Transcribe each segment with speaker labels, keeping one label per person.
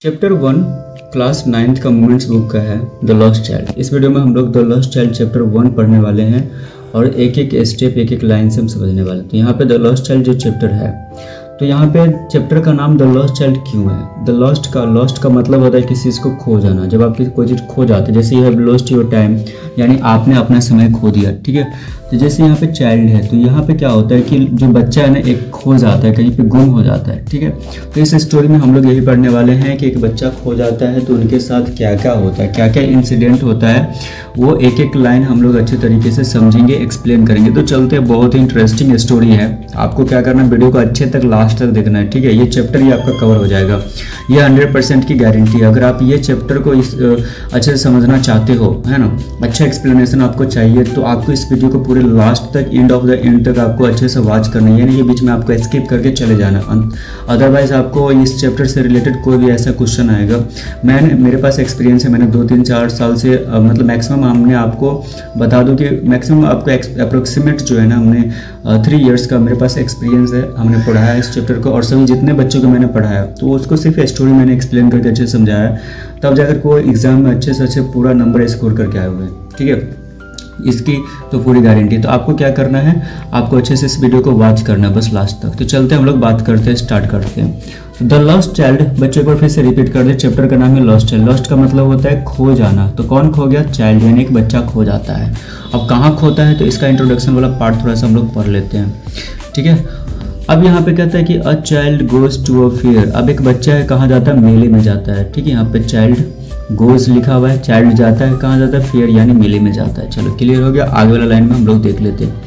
Speaker 1: Chapter 1 class 9th का moments book का है द लॉस्ट चाइल्ड। इस वीडियो में हम लोग द लॉस्ट चाइल्ड चैप्टर 1 पढ़ने वाले हैं और एक एक स्टेप एक एक लाइन से हम समझने वाले हैं। तो यहाँ पे द लॉस्ट चाइल्ड जो चैप्टर है, तो यहाँ पे चैप्टर का नाम द लॉस्ट चाइल्ड क्यों है? द लॉस्ट का मतलब होता है किसी चीज़ को खो जाना। जब आप कोई चीज़ खो जाते हैं, जैसे you have lost your time, यानी आपने अपना समय खो दिया, ठीक है। तो जैसे यहाँ पे चाइल्ड है, तो यहाँ पे क्या होता है कि जो बच्चा है ना, एक खो जाता है, कहीं पे गुम हो जाता है, ठीक है। तो इस स्टोरी में हम लोग यही पढ़ने वाले हैं कि एक बच्चा खो जाता है तो उनके साथ क्या क्या होता है, क्या क्या इंसिडेंट होता है, वो एक एक लाइन हम लोग अच्छे तरीके से समझेंगे, एक्सप्लेन करेंगे। तो चलते हैं, बहुत ही इंटरेस्टिंग स्टोरी है। आपको क्या करना है, वीडियो को अच्छे तक लास्ट तक देखना है, ठीक है। ये चैप्टर ही आपका कवर हो जाएगा, ये 100% की गारंटी है। अगर आप ये चैप्टर को अच्छे से समझना चाहते हो, है ना, अच्छा एक्सप्लेनेशन आपको चाहिए, तो आपको इस वीडियो को पूरे लास्ट तक, एंड ऑफ द एंड तक आपको अच्छे से वॉच करना है, यानी कि बीच में आपको स्किप करके चले जाना। अदरवाइज आपको इस चैप्टर से रिलेटेड कोई भी ऐसा क्वेश्चन आएगा, मेरे पास एक्सपीरियंस है, मैंने 2-3-4 साल से मतलब मैक्सिमम हमने आपको बता दूं कि मैक्सिमम आपको अप्रोक्सीमेट जो है ना, हमने 3 इयर्स का मेरे पास एक्सपीरियंस है। हमने पढ़ाया इस चैप्टर को और सभी जितने बच्चों को मैंने पढ़ाया, तो उसको सिर्फ स्टोरी मैंने एक्सप्लेन करके अच्छे से समझाया, तब जाकर को एग्जाम में अच्छे से अच्छे पूरा नंबर स्कोर करके आए हुए हैं, ठीक है। इसकी तो पूरी गारंटी। तो आपको क्या करना है, आपको अच्छे से इस वीडियो को वॉच करना है बस लास्ट तक। तो चलते हैं, हम लोग बात करते हैं, स्टार्ट करते हैं। द लॉस्ट चाइल्ड, बच्चों को फिर से रिपीट कर दे, चैप्टर का नाम है लॉस्ट चाइल्ड। लॉस्ट का मतलब होता है खो जाना। तो कौन खो गया? चाइल्ड, यानी एक बच्चा खो जाता है। अब कहाँ खोता है, तो इसका इंट्रोडक्शन वाला पार्ट थोड़ा सा हम लोग पढ़ लेते हैं, ठीक है। अब यहाँ पे कहता है कि a child goes to a fair. अब एक बच्चा है, कहाँ जाता है? मेले में जाता है, ठीक है। यहाँ पे चाइल्ड गोज लिखा हुआ है, चाइल्ड जाता है, कहाँ जाता है? फेयर, यानी मेले में जाता है। चलो क्लियर हो गया। आगे वाला लाइन में हम लोग देख लेते हैं।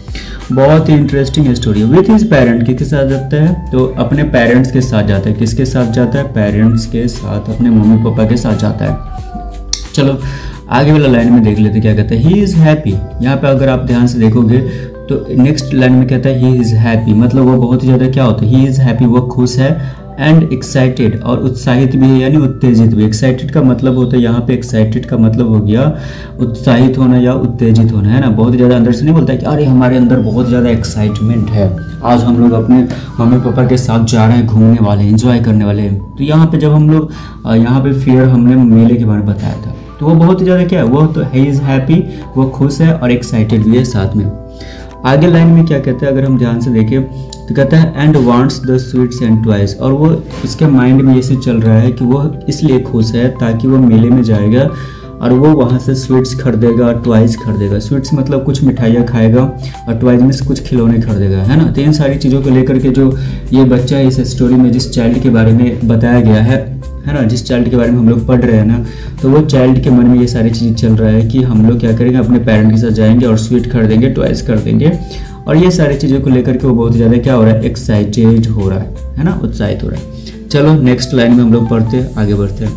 Speaker 1: बहुत ही इंटरेस्टिंग स्टोरी है। विथ हिज पेरेंट, किसके साथ जाता है? तो अपने पेरेंट्स के साथ जाता है। किसके साथ जाता है? पेरेंट्स के साथ, अपने मम्मी पापा के साथ जाता है। चलो आगे वाला लाइन में देख लेते क्या कहता है। He is happy. यहाँ पे अगर आप ध्यान से देखोगे तो नेक्स्ट लाइन में कहता है ही इज़ हैप्पी, मतलब वो बहुत ही ज़्यादा क्या होता है? ही इज़ हैप्पी, वो खुश है, एंड एक्साइटेड, और उत्साहित भी है, यानी उत्तेजित भी। एक्साइटेड का मतलब होता है, यहाँ पे एक्साइटेड का मतलब हो गया उत्साहित होना या उत्तेजित होना, है ना। बहुत ही ज़्यादा अंदर से नहीं बोलता है कि अरे हमारे अंदर बहुत ज़्यादा एक्साइटमेंट है, आज हम लोग अपने मम्मी पापा के साथ जा रहे हैं, घूमने वाले हैं, एंजॉय करने वाले हैं। तो यहाँ पे जब हम लोग यहाँ पे फिर हमने मेले के बारे में बताया था, तो वो बहुत ही ज़्यादा क्या है, वो तो ही इज़ हैप्पी, वो खुश है और एक्साइटेड भी है साथ में। आगे लाइन में क्या कहते हैं, अगर हम ध्यान से देखें तो कहता है and wants the sweets and toys. और वो उसके माइंड में ये से चल रहा है कि वो इसलिए खुश है ताकि वो मेले में जाएगा और वो वहाँ से स्वीट्स खरीदेगा और टॉयज खरीदेगा। स्वीट्स मतलब कुछ मिठाइयाँ खाएगा और टॉयज में से कुछ खिलौने खरीदेगा, है ना। तो इन सारी चीज़ों को लेकर के जो ये बच्चा इस स्टोरी में जिस चाइल्ड के बारे में बताया गया है ना, जिस चाइल्ड के बारे में हम लोग पढ़ रहे हैं ना, तो वो चाइल्ड के मन में ये सारी चीज़ें चल रहा है कि हम लोग क्या करेंगे, अपने पेरेंट के साथ जाएंगे और स्वीट खरीदेंगे, टॉयज खरीदेंगे, और ये सारी चीज़ों को लेकर के वो बहुत ज़्यादा क्या हो रहा है, एक्साइटेड हो रहा है ना, उत्साहित हो रहा है। चलो नेक्स्ट लाइन में हम लोग पढ़ते हैं, आगे बढ़ते हैं।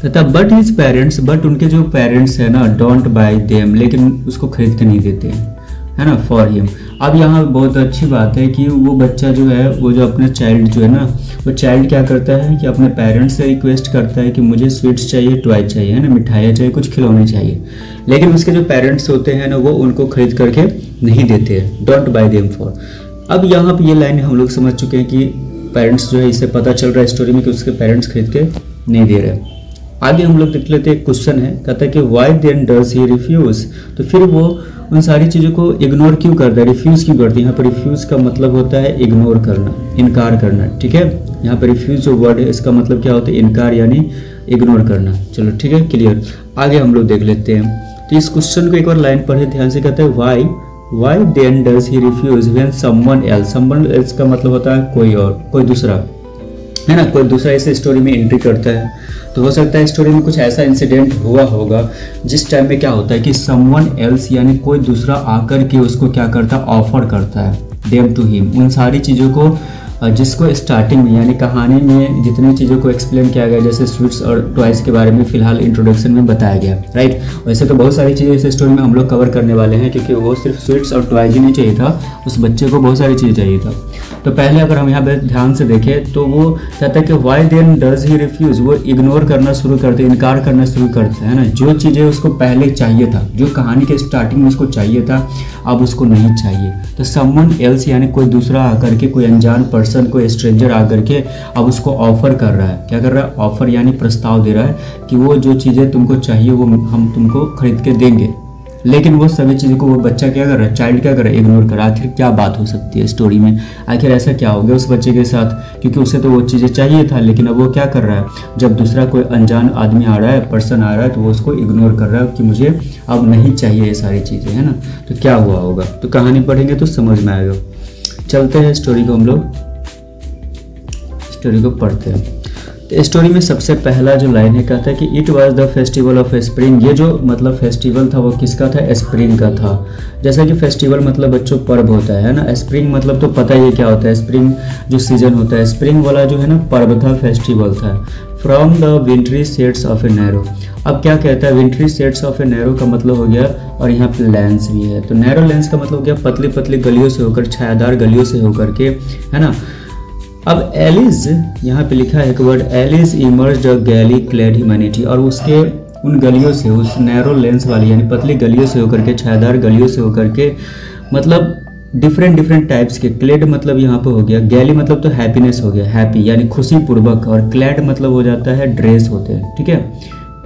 Speaker 1: कहता बट हिज पेरेंट्स, बट उनके जो पेरेंट्स है ना, डोंट बाय देम, लेकिन उसको खरीद के नहीं देते हैं, है ना, फॉर हिम। अब यहाँ बहुत अच्छी बात है कि वो बच्चा जो है, वो जो अपने चाइल्ड जो है ना, वो चाइल्ड क्या करता है कि अपने पेरेंट्स से रिक्वेस्ट करता है कि मुझे स्वीट्स चाहिए, टॉय चाहिए, है ना, मिठाइयाँ चाहिए, कुछ खिलौने चाहिए, लेकिन उसके जो पेरेंट्स होते हैं ना, वो उनको खरीद करके नहीं देते हैं, डोंट बाय देम फॉर। अब यहाँ पे ये लाइन हम लोग समझ चुके हैं कि पेरेंट्स जो है, इससे पता चल रहा है स्टोरी में कि उसके पेरेंट्स खरीद के नहीं दे रहे। आगे हम लोग देख लेते हैं, क्वेश्चन है, कहता है कि why then does he refuse. तो फिर वो उन सारी चीज़ों को इग्नोर क्यों करता है, रिफ्यूज़ क्यों करती है। यहाँ पर रिफ्यूज़ का मतलब होता है इग्नोर करना, इनकार करना, ठीक है। यहाँ पर रिफ्यूज़ जो वर्ड है, इसका मतलब क्या होता है, इनकार यानी इग्नोर करना। चलो ठीक है, क्लियर। आगे हम लोग देख लेते हैं। तो इस क्वेश्चन को एक बार लाइन पढ़े ध्यान से। कहता है why then does he refuse when someone else. Someone else का मतलब होता है कोई और, कोई दूसरा, है ना, कोई दूसरा इस स्टोरी में एंट्री करता है। तो हो सकता है स्टोरी में कुछ ऐसा इंसिडेंट हुआ होगा जिस टाइम में क्या होता है कि समवन एल्स यानी कोई दूसरा आकर के उसको क्या करता है, ऑफर करता है, देम टू हिम, उन सारी चीज़ों को जिसको स्टार्टिंग में यानी कहानी में जितनी चीज़ों को एक्सप्लेन किया गया, जैसे स्वीट्स और टॉयज के बारे में फिलहाल इंट्रोडक्शन में बताया गया, राइट। वैसे तो बहुत सारी चीज़ें इस स्टोरी में हम लोग कवर करने वाले हैं, क्योंकि वो सिर्फ स्वीट्स और टॉयज ही नहीं चाहिए था, उस बच्चे को बहुत सारी चीज़ें चाहिए था। तो पहले अगर हम यहाँ पे ध्यान से देखें तो वो कहता है कि why then does he refuse, वो इग्नोर करना शुरू करते, इनकार करना शुरू करते हैं ना। जो चीज़ें उसको पहले चाहिए था, जो कहानी के स्टार्टिंग में उसको चाहिए था, अब उसको नहीं चाहिए। तो समवन एल्स यानी कोई दूसरा आकर के, कोई अनजान पर्सन पर्सन को स्ट्रेंजर आकर के अब उसको ऑफर कर रहा है। क्या कर रहा है? ऑफर यानी प्रस्ताव दे रहा है कि वो जो चीज़ें तुमको चाहिए वो हम तुमको खरीद के देंगे। लेकिन वो सभी चीज़ों को वो बच्चा क्या कर रहा है, चाइल्ड क्या कर रहा है, इग्नोर कर रहा है। आखिर क्या बात हो सकती है स्टोरी में, आखिर ऐसा क्या हो गया उस बच्चे के साथ, क्योंकि उसे तो वो चीज़ें चाहिए था, लेकिन अब वो क्या कर रहा है, जब दूसरा कोई अनजान आदमी आ रहा है, पर्सन आ रहा है, तो वो उसको इग्नोर कर रहा है कि मुझे अब नहीं चाहिए ये सारी चीज़ें, है ना। तो क्या हुआ होगा, तो कहानी पढ़ेंगे तो समझ में आएगा। चलते हैं स्टोरी को, हम लोग स्टोरी को पढ़ते हैं। तो स्टोरी में सबसे पहला जो लाइन है कहता है कि it was the festival of spring. ये जो मतलब फेस्टिवल था वो किसका था, स्प्रिंग का था। जैसा कि फेस्टिवल मतलब बच्चों पर्व होता है ना, स्प्रिंग मतलब तो पता ही है क्या होता है, स्प्रिंग जो सीजन होता है, स्प्रिंग वाला जो है ना पर्व था, फेस्टिवल था। From the विंट्री shades of a narrow. अब क्या कहता है, विंट्री शेड्स ऑफ ए नैरो का मतलब हो गया, और यहाँ पे लेंस भी है, तो नैरो लेंस का मतलब हो गया पतली पतली गलियों से होकर, छायादार गलियों से होकर के, है ना। अब एलिस, यहाँ पे लिखा है एक word, alleys emerge the gaily clad humanity, और उसके उन गलियों से, उस नैरो लेंस वाली यानी पतली गलियों से होकर के, छायादार गलियों से होकर के, मतलब डिफरेंट टाइप्स के, क्लेड मतलब यहाँ पे हो गया, गैली मतलब तो हैप्पीनेस हो गया, हैप्पी यानी खुशी पूर्वक, और क्लेड मतलब हो जाता है ड्रेस होते हैं, ठीक है।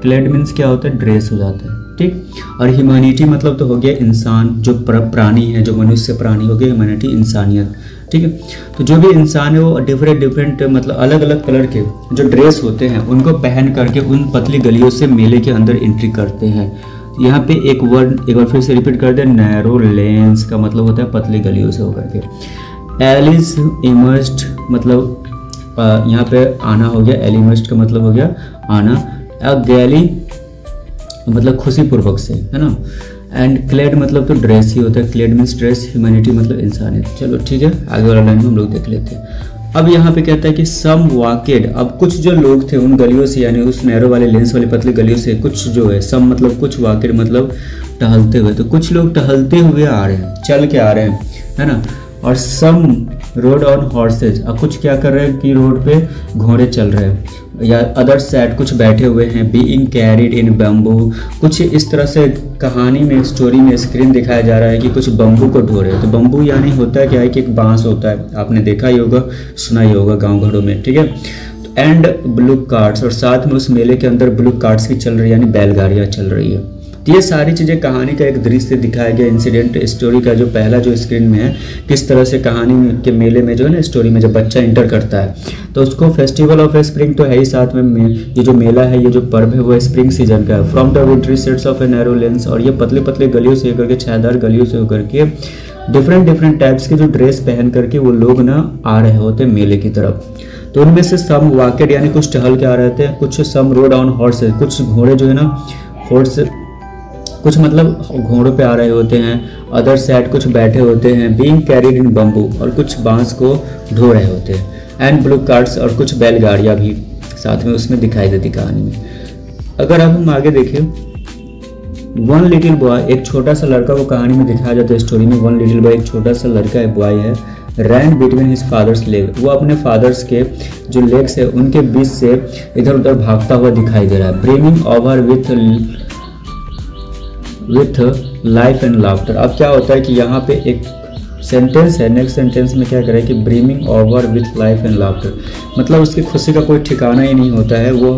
Speaker 1: क्लेड मीन्स क्या होता है, ड्रेस हो जाता है, ठीक। और ह्यूमैनिटी मतलब तो हो गया इंसान, जो प्राणी है, जो मनुष्य प्राणी हो गया, ह्यूमैनिटी इंसानियत, ठीक है। तो जो भी इंसान है वो डिफरेंट मतलब अलग अलग कलर के जो ड्रेस होते हैं उनको पहन करके उन पतली गलियों से मेले के अंदर एंट्री करते हैं। यहाँ पे एक वर्ड एक बार फिर से रिपीट कर दे, नैरो लेंस का मतलब होता है पतली गलियों से होकर के। एलिस इमर्स्ड मतलब यहाँ पे आना हो गया, एलिमर्स्ड का मतलब हो गया आना, गैली मतलब खुशी पूर्वक से, है ना। एंड क्लेड मतलब तो ड्रेस ही होता है, क्लेड मीन्स ड्रेस, ह्यूमैनिटी मतलब इंसानियत। चलो ठीक है, आगे वाला लाइन में हम लोग देख लेते हैं। अब यहाँ पे कहता है कि सम वॉकेड, अब कुछ जो लोग थे उन गलियों से यानी उस नैरो वाले लेंस वाली पतली गलियों से, कुछ जो है सम मतलब कुछ, वॉकेड मतलब टहलते हुए, तो कुछ लोग टहलते हुए आ रहे हैं, चल के आ रहे हैं, है ना। और सम रोड ऑन हॉर्सेज, अब कुछ क्या कर रहे हैं कि रोड पे घोड़े चल रहे हैं, या अदर साइड कुछ बैठे हुए हैं, बीइंग कैरिड इन बम्बू, कुछ इस तरह से कहानी में, स्टोरी में स्क्रीन दिखाया जा रहा है कि कुछ बम्बू को ढो रहे हैं। तो बम्बू यानी होता है क्या है कि एक बांस होता है, आपने देखा ही होगा, सुना ही होगा गाँव घरों में, ठीक है। एंड ब्लू कार्ड्स, और साथ में उस मेले के अंदर ब्लू कार्ड्स की चल रही है यानी बैलगाड़ियाँ चल रही है। तो ये सारी चीज़ें कहानी का एक दृश्य दिखाया गया, इंसिडेंट स्टोरी का जो पहला जो स्क्रीन में है, किस तरह से कहानी के मेले में जो है ना, स्टोरी में जब बच्चा इंटर करता है तो उसको फेस्टिवल ऑफ स्प्रिंग तो है ही, साथ में ये जो मेला है, ये जो पर्व है वो स्प्रिंग सीजन का है। From the विंट्री shades of a narrow lens, और ये पतले पतले गलियों से होकर के, छायादार गलियों से होकर के, डिफरेंट टाइप्स के जो ड्रेस पहन करके वो लोग ना आ रहे होते मेले की तरफ। तो उनमें से सम वॉकेड यानी कुछ टहल के आ रहे थे, कुछ सम रोड ऑन हॉर्सेज, कुछ घोड़े जो है ना, हॉर्स कुछ मतलब घोड़ों पे आ रहे होते हैं, अदर साइड कुछ बैठे होते हैं, बीइंग कैरिड इन बम्बू, और कुछ बांस को ढो रहे होते हैं, एंड ब्लू कार्ड्स, और कुछ बैलगाड़ियाँ भी साथ में उसमें दिखाई देती कहानी में। अगर अब हम आगे देखें, वन लिटिल बॉय, एक छोटा सा लड़का को कहानी में दिखाया जाता है स्टोरी में। वन लिटिल बॉय एक छोटा सा लड़का है, बॉय है, रैन बिटवीन हिज फादर्स लेग, वो अपने फादर्स के जो लेग्स है उनके बीच से इधर उधर भागता हुआ दिखाई दे रहा है। Bringing over with life and laughter. अब क्या होता है कि यहाँ पे एक सेंटेंस है, नेक्स्ट सेंटेंस में क्या करें कि brimming over with life and laughter, मतलब उसकी खुशी का कोई ठिकाना ही नहीं होता है, वो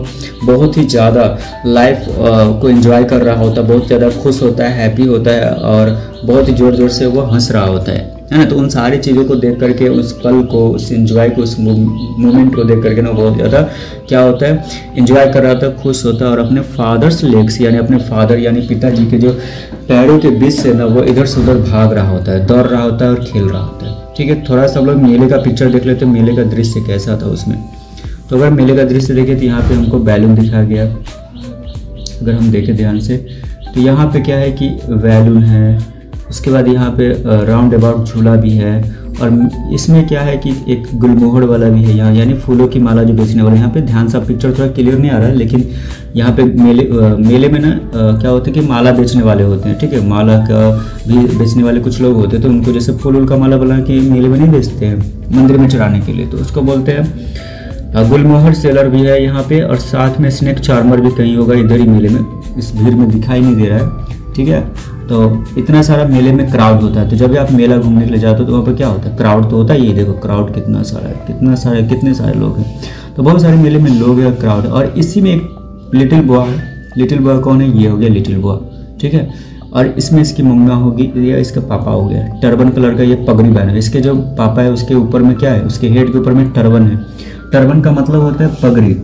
Speaker 1: बहुत ही ज़्यादा लाइफ को एंजॉय कर रहा होता है, बहुत ज़्यादा खुश होता है, हैप्पी होता है, और बहुत ही ज़ोर ज़ोर से वो हंस रहा होता है ना। तो उन सारी चीज़ों को देख करके, उस पल को, उस एंजॉय को, उस मोमेंट को देख करके ना बहुत ज़्यादा क्या होता है, एंजॉय कर रहा था, खुश होता है, और अपने फादर्स लेग्स यानी अपने फादर यानी पिताजी के जो पैरों के बीच से ना वो इधर से उधर भाग रहा होता है, दौड़ रहा होता है और खेल रहा होता है। ठीक है, थोड़ा सा हम लोग मेले का पिक्चर देख लेते हैं, मेले का दृश्य कैसा था उसमें। तो अगर मेले का दृश्य देखें तो यहाँ पे हमको बैलून दिखाया गया, अगर हम देखें ध्यान से तो यहाँ पे क्या है कि बैलून है, उसके बाद यहाँ पे राउंड अबाउट झूला भी है, और इसमें क्या है कि एक गुलमोहर वाला भी है यहाँ, यानी फूलों की माला जो बेचने वाला। यहाँ पे ध्यान से पिक्चर थोड़ा क्लियर नहीं आ रहा है, लेकिन यहाँ पे मेले में ना क्या होता है कि माला बेचने वाले होते हैं। ठीक है, माला का भी बेचने वाले कुछ लोग होते हैं, तो उनको जैसे फूल का माला बना के मेले में नहीं बेचते हैं मंदिर में चढ़ाने के लिए, तो उसको बोलते हैं गुलमोहर सेलर भी है यहाँ पे, और साथ में स्नेक चार्मर भी कहीं होगा इधर ही मेले में, इस भीड़ में दिखाई नहीं दे रहा है। ठीक है, तो इतना सारा मेले में क्राउड होता है। तो जब भी आप मेला घूमने के लिए जाते हो तो वहाँ पर क्या होता है, क्राउड तो होता है। ये देखो क्राउड कितना सारा है, कितने सारे लोग हैं। तो बहुत सारे मेले में लोग हैं, क्राउड। और इसी में एक लिटिल बॉय है। लिटिल बॉय कौन है, ये हो गया लिटिल बॉय, ठीक है। और इसमें इसकी मम्मा होगी या इसका पापा हो गया। टर्बन कलर का ये पगड़ी पहना है। इसके जो पापा है उसके ऊपर में क्या है, उसके हेड के ऊपर में टर्बन है। टर्बन का मतलब होता है पगड़ी।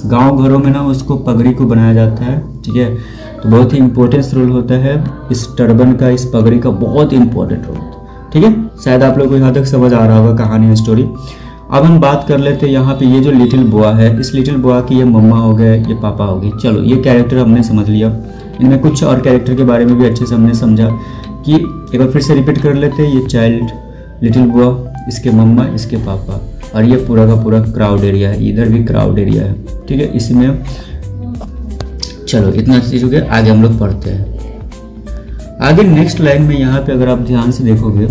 Speaker 1: गांव घरों में ना उसको पगड़ी को बनाया जाता है, ठीक है। तो बहुत ही इंपॉर्टेंस रोल होता है इस टर्बन का, इस पगड़ी का बहुत इंपॉर्टेंट रोल होता है, ठीक है। शायद आप लोगों को यहाँ तक समझ आ रहा होगा कहानी, स्टोरी। अब हम बात कर लेते हैं यहाँ पे ये जो लिटिल बॉय है, इस लिटिल बॉय की ये मम्मा हो गए, ये पापा हो गए। चलो ये कैरेक्टर हमने समझ लिया। इनमें कुछ और कैरेक्टर के बारे में भी अच्छे से हमने समझा कि एक बार फिर से रिपीट कर लेते हैं। ये चाइल्ड, लिटिल बॉय, इसके मम्मा, इसके पापा, और ये पूरा का पूरा क्राउड एरिया है। इधर भी क्राउड एरिया है, ठीक है। इसमें चलो इतना चीज हो गया। आगे हम लोग पढ़ते हैं। आगे नेक्स्ट लाइन में यहाँ पे अगर आप ध्यान से देखोगे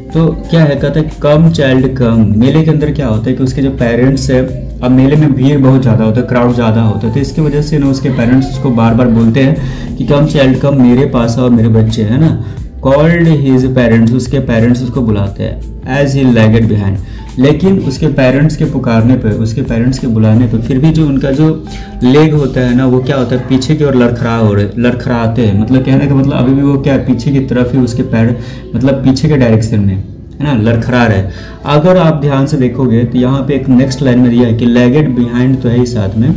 Speaker 1: तो क्या है, कहता है कम चाइल्ड कम। मेले के अंदर क्या होता है कि उसके जो पेरेंट्स है, अब मेले में भीड़ बहुत ज़्यादा होता है, क्राउड ज़्यादा होता है, तो इसकी वजह से ना उसके पेरेंट्स उसको बार बार बोलते हैं कि कम चाइल्ड कम, मेरे पास आओ, मेरे बच्चे है ना। कॉल्ड हिज पेरेंट्स, उसके पेरेंट्स उसको बुलाते हैं एज ही लैगेड बिहाइंड। लेकिन उसके पेरेंट्स के पुकारने पे, उसके पेरेंट्स के बुलाने पे फिर भी जो उनका जो लेग होता है ना, वो क्या होता है, पीछे की ओर लड़खड़ाते हैं। मतलब कहने का मतलब अभी भी वो क्या है, पीछे की तरफ ही उसके पैर, मतलब पीछे के डायरेक्शन में है ना, लड़खड़ा रहे। अगर आप ध्यान से देखोगे तो यहाँ पे एक नेक्स्ट लाइन में दिया है कि लैगेड बिहाइंड, तो है ही साथ में,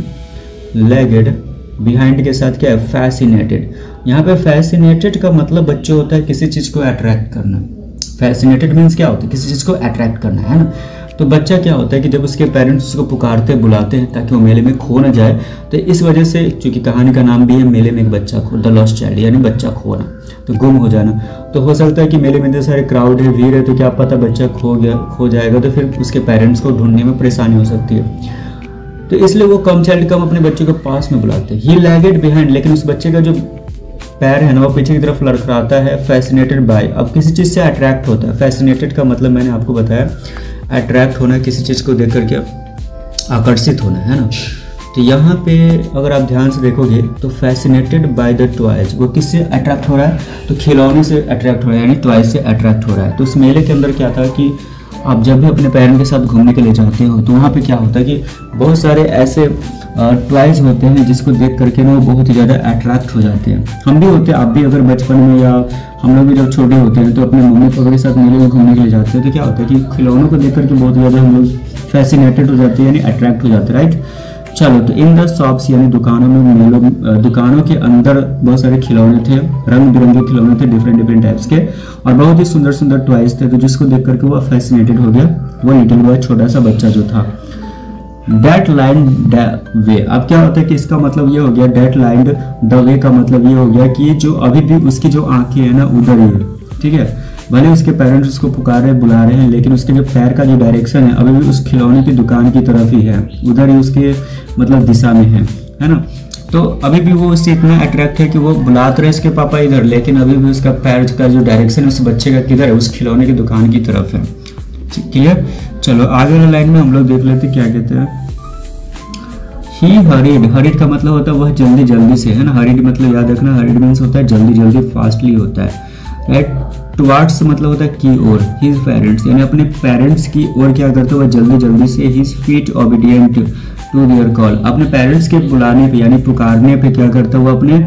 Speaker 1: लैगेड बिहाइंड के साथ क्या है, फैसिनेटेड। यहाँ पे फैसिनेटेड का मतलब बच्चे होता है किसी चीज़ को अट्रैक्ट करना। फैसिनेटेड मीन्स क्या होता है, किसी चीज़ को अट्रैक्ट करना, है ना। तो बच्चा क्या होता है कि जब उसके पेरेंट्स उसको पुकारते बुलाते हैं ताकि वो मेले में खो ना जाए, तो इस वजह से, चूंकि कहानी का नाम भी है मेले में एक बच्चा खो, द लॉस्ट चाइल्ड, यानी बच्चा खोना, तो गुम हो जाना। तो हो सकता है कि मेले में इतने सारे क्राउड है, भीड़ है, तो क्या पता बच्चा खो जाएगा, तो फिर उसके पेरेंट्स को ढूंढने में परेशानी हो सकती है। तो इसलिए वो कम चाइल्ड कम अपने बच्चे को पास में बुलाते हैं। ही लैगेड बिहाइंड, लेकिन उस बच्चे का जो पैर है ना, वो पीछे की तरफ लड़खड़ाता है। फैसिनेटेड बाय, अब किसी चीज़ से अट्रैक्ट होता है। फैसिनेटेड का मतलब मैंने आपको बताया, अट्रैक्ट होना, किसी चीज़ को देख करके आकर्षित होना, है ना। तो यहाँ पे अगर आप ध्यान से देखोगे तो फैसिनेटेड बाय द टॉयज, वो किससे अट्रैक्ट हो रहा है, तो खिलौने से अट्रैक्ट हो रहा है, यानी टॉयज से अट्रैक्ट हो रहा है। तो उस मेले के अंदर क्या था कि आप जब भी अपने पेरेंट्स के साथ घूमने के लिए जाते हो तो वहाँ पे क्या होता है कि बहुत सारे ऐसे टॉयज होते हैं जिसको देख करके ना वो बहुत ही ज़्यादा अट्रैक्ट हो जाते हैं। हम भी होते हैं, आप भी अगर बचपन में या हम लोग भी जब छोटे होते हैं तो अपने मम्मी पापा के साथ मेले में घूमने के लिए जाते हैं, तो क्या होता है कि खिलौनों को देख करके बहुत ज़्यादा हम लोग फैसिनेटेड हो जाते हैं, यानी अट्रैक्ट हो जाते हैं, राइट। चलो, तो इन द शॉप्स यानी दुकानों में, दुकानों के अंदर बहुत सारे खिलौने थे, रंग बिरंगे खिलौने थे, डिफरेंट टाइप्स के, और बहुत ही सुंदर सुंदर टॉयज थे। तो जिसको देख करके वो फैसिनेटेड हो गया, वो लिटिल बॉय, छोटा सा बच्चा जो था। डेट लाइन वे, अब क्या होता है कि इसका मतलब ये हो गया, डेट लाइन द वे का मतलब ये हो गया कि जो अभी भी उसकी जो आंखें है ना उधर ही है, ठीक है। भले उसके पेरेंट्स उसको पुकार रहे बुला रहे हैं, लेकिन उसके जो पैर का जो डायरेक्शन है अभी भी उस खिलौने की दुकान की तरफ ही है, उधर ही उसके मतलब दिशा में है ना। तो अभी भी वो उससे इतना अट्रैक्ट है कि वो बुलाते रहे उसके पापा इधर, लेकिन अभी भी उसका पैर का जो डायरेक्शन उस बच्चे का किधर है, उस खिलौने की दुकान की तरफ है। क्लियर। चलो आगे वाला लाइन में हम लोग देख लेते क्या कहते हैं। ही हरीड, हरीड का मतलब होता है वह जल्दी जल्दी से, है ना। हरीड मतलब याद रखना, हरीड मीन्स होता है जल्दी जल्दी, फास्टली होता है, राइट। टुवार्ड्स मतलब होता है की ओर, हिज पेरेंट्स यानी अपने पेरेंट्स की ओर क्या करते हुए जल्दी जल्दी से। His feet obedient to their call, अपने पेरेंट्स के बुलाने पे यानी पुकारने पे क्या करता हुआ अपने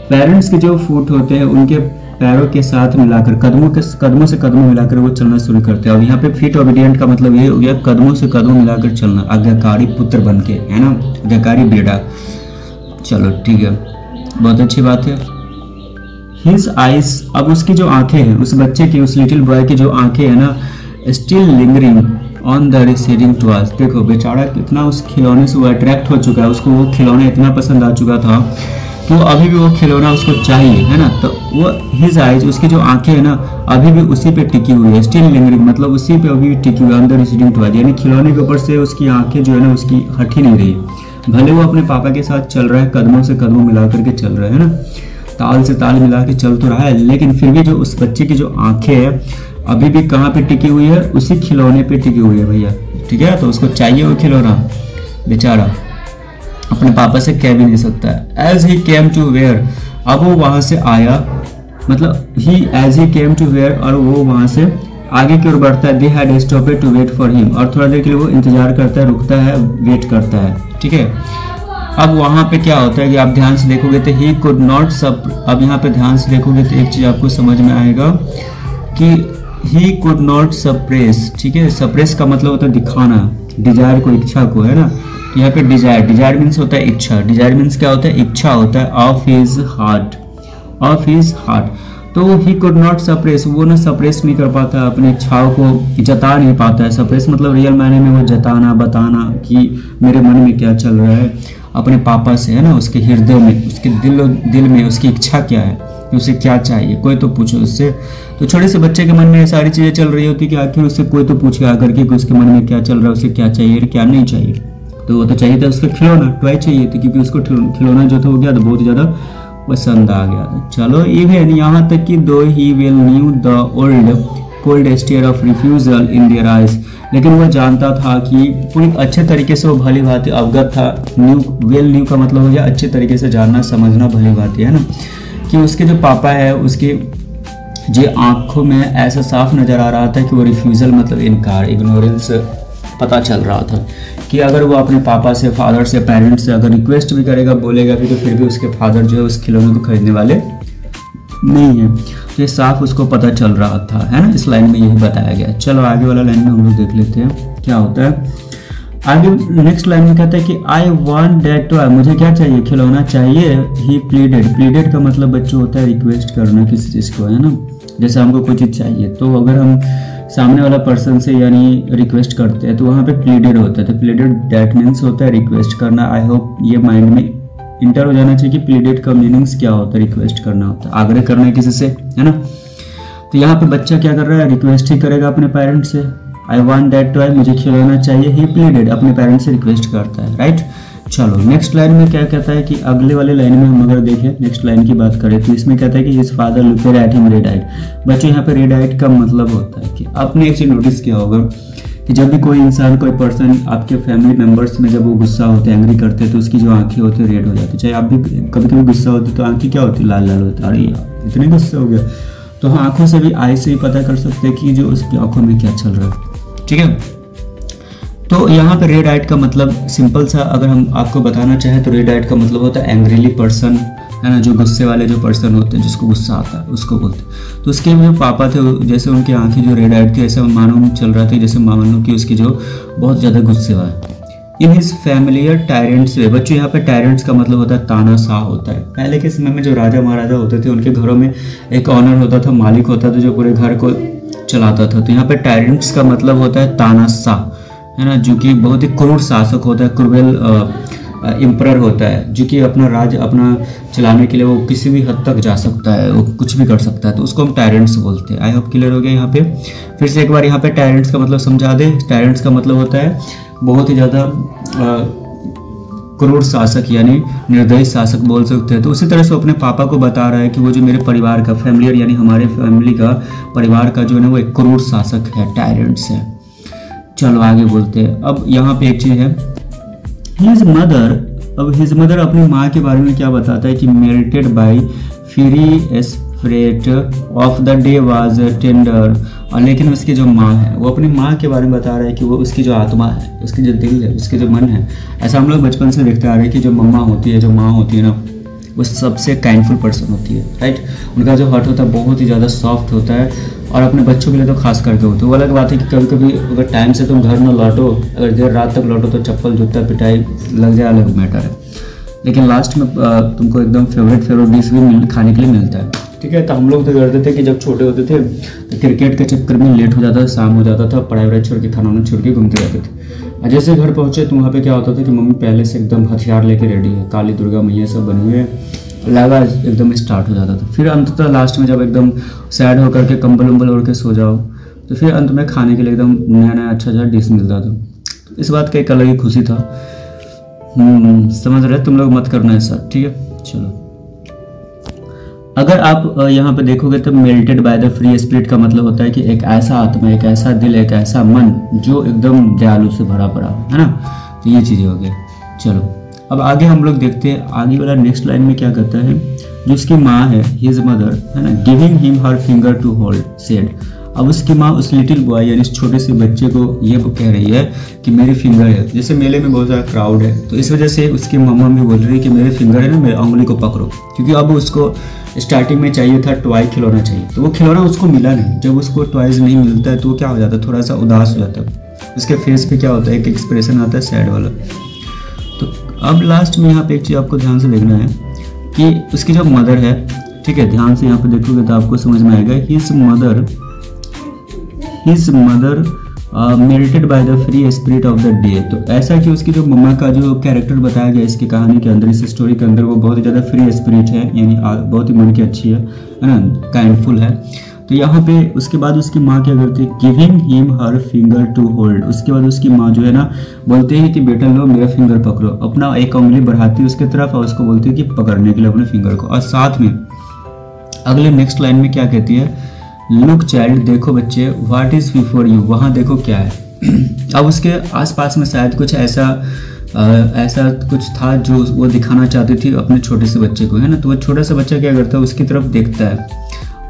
Speaker 1: पेरेंट्स के जो फुट होते हैं उनके पैरों के साथ मिलाकर, कदमों से कदमों मिलाकर वो चलना शुरू करते हैं। और यहाँ पे फीट ओबीडियंट का मतलब ये हो गया कदमों से कदमों मिलाकर चलना, आज्ञाकारी पुत्र बन के, है ना, आज्ञाकारी बेटा। चलो ठीक है, बहुत अच्छी बात है। हिज आइज, अब उसकी जो आंखें हैं, उस बच्चे की, उस लिटिल बॉय की जो आंखें है ना, still lingering on the receding toys. देखो बेचारा कितना उस खिलौने से वो अट्रैक्ट हो चुका है, उसको वो खिलौना इतना पसंद आ चुका था कि अभी भी वो खिलौना उसको चाहिए, है ना। तो वो हिज आइज, उसकी जो आंखें है ना अभी भी उसी पे टिकी हुई है। स्टिल लिंगरिंग मतलब उसी पे अभी भी टिकी हुई है, ऑन द रिसीडिंग टॉयज, यानी खिलौने के ऊपर से उसकी आंखें जो है ना उसकी हट ही नहीं रही। भले वो अपने पापा के साथ चल रहा है, कदमों से कदमों मिला करके चल रहा है ना, ताल से ताल मिला के चल तो रहा है, लेकिन फिर भी जो उस बच्चे की जो आंखें है अभी भी कहाँ पे टिकी हुई है, उसी खिलौने पे टिकी हुई है भैया, ठीक है। तो उसको चाहिए वो खिलौना, बेचारा अपने पापा से कह भी नहीं सकता है। As he came to where अब वो वहाँ से आया, मतलब he as he came to where, और वो वहाँ से आगे की ओर बढ़ता है। They had stopped to wait for him, और थोड़ा देर के लिए वो इंतजार करता है, रुकता है, वेट करता है, ठीक है। अब वहाँ पे क्या होता है कि आप ध्यान से देखोगे तो ही कुड नॉट अब यहाँ पे ध्यान से देखोगे तो एक चीज़ आपको समझ में आएगा कि ही कुड नॉट सप्रेस, ठीक है। सप्रेस का मतलब होता है दिखाना, डिजायर को, इच्छा को, है ना। यहाँ पे डिजायर मीन्स होता है इच्छा। डिजायर मीन्स क्या होता है? इच्छा होता है of his heart, of his heart. तो ही कुड नॉट सप्रेस, वो ना सप्रेस नहीं कर पाता, अपने इच्छाओं को जता नहीं पाता है। सप्रेस मतलब रियल मायने में वो जताना, बताना कि मेरे मन में क्या चल रहा है अपने पापा से, है ना। उसके हृदय में, उसके दिल में उसकी इच्छा क्या है, कि उसे क्या चाहिए, कोई तो पूछो उससे। तो छोटे से बच्चे के मन में ये सारी चीज़ें चल रही होती कि आखिर उससे कोई तो पूछे आकर के कि उसके मन में क्या चल रहा है, उसे क्या चाहिए क्या नहीं चाहिए। तो वो तो चाहिए था उसका खिलौना, टॉय चाहिए थी, क्योंकि उसको खिलौना जो था वो क्या था, बहुत ज़्यादा पसंद आ गया था। चलो इवन यहाँ तक कि though he well knew the old cold stare of refusal in their eyes, लेकिन वह जानता था कि पूरी अच्छे तरीके से वो भली भांति अवगत था। न्यू का मतलब हो गया अच्छे तरीके से जानना, समझना, भली भांति, है ना, कि उसके जो पापा है उसके जो आंखों में ऐसा साफ नज़र आ रहा था कि वो रिफ्यूज़ल मतलब इनकार, इग्नोरेंस पता चल रहा था कि अगर वो अपने पापा से, फादर से, पेरेंट्स से अगर रिक्वेस्ट भी करेगा, बोलेगा भी, तो फिर भी उसके फादर जो है उस खिलौने को खरीदने वाले नहीं है। तो ये साफ उसको पता चल रहा था, है ना। इस लाइन में यही बताया गया। चलो आगे वाला लाइन में हम लोग देख लेते हैं क्या होता है। आगे नेक्स्ट लाइन में कहता है कि आई वॉन्ट दैट टॉय, मुझे क्या चाहिए, खिलौना चाहिए। ही प्लीडेड का मतलब बच्चों होता है रिक्वेस्ट करना किसी चीज़ को, है ना। जैसे हमको कोई चीज़ चाहिए, तो अगर हम सामने वाला पर्सन से यानी रिक्वेस्ट करते हैं तो वहाँ पे प्लीडेड होता है। तो प्लीडेड दैट मीन्स होता है रिक्वेस्ट करना। आई होप ये माइंड में इंटर हो जाना चाहिए कि प्लीडेड का मीनिंग्स क्या होता है, रिक्वेस्ट करना होता है, आग्रह करना है किसी से, है ना। तो यहाँ पे बच्चा क्या कर रहा है, रिक्वेस्ट ही करेगा अपने पेरेंट्स से। आई वॉन्ट दैट टॉय, मुझे खिलौना चाहिए। ही प्लीडेड, अपने पेरेंट्स से रिक्वेस्ट करता है, राइट। चलो नेक्स्ट लाइन में क्या कहता है कि अगले वाले लाइन में हम अगर देखें, नेक्स्ट लाइन की बात करें तो इसमें कहता है कि his father looked at him red eyed. बच्चों यहाँ पे रेड आइड का मतलब होता है कि आपने एक चीज नोटिस किया होगा कि जब भी कोई इंसान, कोई पर्सन आपके फैमिली मेंबर्स में जब वो गुस्सा होते हैं, एंग्री करते हैं, तो उसकी जो आंखें होती है रेड हो जाती है। चाहे आप भी कभी कभी गुस्सा होती है तो आंखें क्या होती है, लाल लाल होती है। अरे यार इतने गुस्सा हो गया। तो हाँ, आंखों से भी, आई से ही पता कर सकते हैं कि जो उसकी आंखों में क्या चल रहा है, ठीक है। तो यहाँ पे रेड आइट का मतलब सिंपल सा अगर हम आपको बताना चाहें तो रेड आइट का मतलब होता है एंग्रीली पर्सन, है ना। जो गुस्से वाले जो पर्सन होते हैं, जिसको गुस्सा आता है, उसको बोलते हैं। तो उसके जो पापा थे, जैसे उनकी आंखें जो रेड आइट थी, ऐसे मानो चल रहा था जैसे मानो कि उसकी जो बहुत ज़्यादा गुस्से वाला। इन हिज फैमिलियर टायरेंट्स वे, बच्चों यहाँ पे टायरेंट्स का मतलब होता है तानाशाह होता है। पहले के समय में जो राजा महाराजा होते थे, उनके घरों में एक ऑनर होता था, मालिक होता था, जो पूरे घर को चलाता था। तो यहाँ पे टायरेंट्स का मतलब होता है तानाशाह, है ना, जो कि बहुत ही क्रूर शासक होता है, क्रूरल एम्परर होता है, जो कि अपना राज अपना चलाने के लिए वो किसी भी हद तक जा सकता है, वो कुछ भी कर सकता है। तो उसको हम टायरेंट्स बोलते हैं। आई होप क्लियर हो गया। यहाँ पे फिर से एक बार यहाँ पे टायरेंट्स का मतलब समझा दे। टायरेंट्स का मतलब होता है बहुत ही ज़्यादा क्रूर शासक, यानी निर्दयी शासक बोल सकते हैं। तो उसी तरह से अपने पापा को बता रहा है कि वो जो मेरे परिवार का फैमिलियर, यानी हमारे फैमिली का, परिवार का जो है वो एक क्रूर शासक है, टायरेंट्स है। चलो आगे बोलते हैं। अब यहाँ पे एक चीज है, हिज मदर। अब हिज मदर अपनी माँ के बारे में क्या बताता है कि melted by fury spirit of the day was tender. और लेकिन उसकी जो माँ है, वो अपनी माँ के बारे में बता रहा है कि वो उसकी जो आत्मा है, उसकी जो दिल है, उसके जो मन है, ऐसा हम लोग बचपन से देखते आ रहे हैं कि जो मम्मा होती है, जो माँ होती है ना, वो सबसे काइंडफुल पर्सन होती है, राइट। उनका जो हार्ट होता है बहुत ही ज़्यादा सॉफ्ट होता है, और अपने बच्चों के लिए तो खास करके होता है। वो अलग बात है कि कभी कभी अगर टाइम से तुम घर में लौटो, अगर देर रात तक लौटो, तो चप्पल जूता पिटाई लग जाए, अलग मैटर है। लेकिन लास्ट में तुमको एकदम फेवरेट डिश भी खाने के लिए मिलता है, ठीक है। तो हम लोग तो करते थे कि जब छोटे होते थे तो क्रिकेट के चक्कर में लेट हो जाता था, शाम हो जाता था, पढ़ाई वढ़ाई छोड़ के, खाना वाना छोड़ के घूमते रहते थे। और जैसे घर पहुँचे तो वहाँ पे क्या होता था कि मम्मी पहले से एकदम हथियार लेके रेडी है, काली दुर्गा मैया सब बने हुए लगा, एकदम स्टार्ट हो जाता था। फिर अंततः लास्ट में जब एकदम सैड होकर के कंबल उम्बल ओढ़ के सो जाओ, तो फिर अंत में खाने के लिए एकदम नया नया अच्छा डिश मिलता था। तो इस बात का एक अलग ही खुशी था। समझ रहे तुम लोग, मत करना ऐसा, ठीक है। चलो अगर आप यहाँ पे देखोगे तो melted by the free spirit का मतलब होता है कि एक ऐसा आत्मा, एक ऐसा दिल, एक ऐसा मन जो एकदम दयालु से भरा पड़ा है ना। तो ये चीज़ें हो गई। चलो अब आगे हम लोग देखते हैं आगे वाला नेक्स्ट लाइन में क्या कहता है जो उसकी माँ है, हिज मदर, है ना, giving him her finger to hold, said. अब उसकी माँ उस लिटिल बॉय यानी इस छोटे से बच्चे को ये कह रही है कि मेरी फिंगर है। जैसे मेले में बहुत सारा क्राउड है तो इस वजह से उसकी मम्मा भी बोल रही है कि मेरे फिंगर है ना, मेरे उंगली को पकड़ो, क्योंकि अब उसको स्टार्टिंग में चाहिए था टॉय खिलौना चाहिए, तो वो खिलौना उसको मिला नहीं। जब उसको टॉयज नहीं मिलता है तो वो क्या हो जाता है, थोड़ा सा उदास हो जाता है, उसके फेस पे क्या होता है, एक एक्सप्रेशन आता है सैड वाला। तो अब लास्ट में यहाँ पे एक चीज़ आपको ध्यान से देखना है कि उसकी जो मदर है, ठीक है, ध्यान से यहाँ पे देखोगे तो आपको समझ में आएगा, his mother melted by the free spirit of the day. तो ऐसा कि उसकी जो मम्मा का जो कैरेक्टर बताया गया इसकी कहानी के अंदर, इस स्टोरी के अंदर, वो बहुत ही ज़्यादा फ्री स्पिरिट है, यानी बहुत ही मन की अच्छी है ना, काइंडफुल है। तो यहाँ पे उसके बाद उसकी माँ क्या करती है, giving him her finger to hold. उसके बाद उसकी माँ जो है ना बोलती है कि बेटा लो मेरा फिंगर पकड़ो, अपना एक उंगली बढ़ाती है उसके तरफ और उसको बोलती है कि पकड़ने के लिए अपने फिंगर को। और साथ में अगले नेक्स्ट लाइन में क्या कहती है, लुक चाइल्ड, देखो बच्चे, व्हाट इज बिफोर यू, वहाँ देखो क्या है। अब उसके आसपास में शायद कुछ ऐसा कुछ था जो वो दिखाना चाहती थी अपने छोटे से बच्चे को, है ना। तो वो छोटा सा बच्चा क्या करता है, उसकी तरफ देखता है।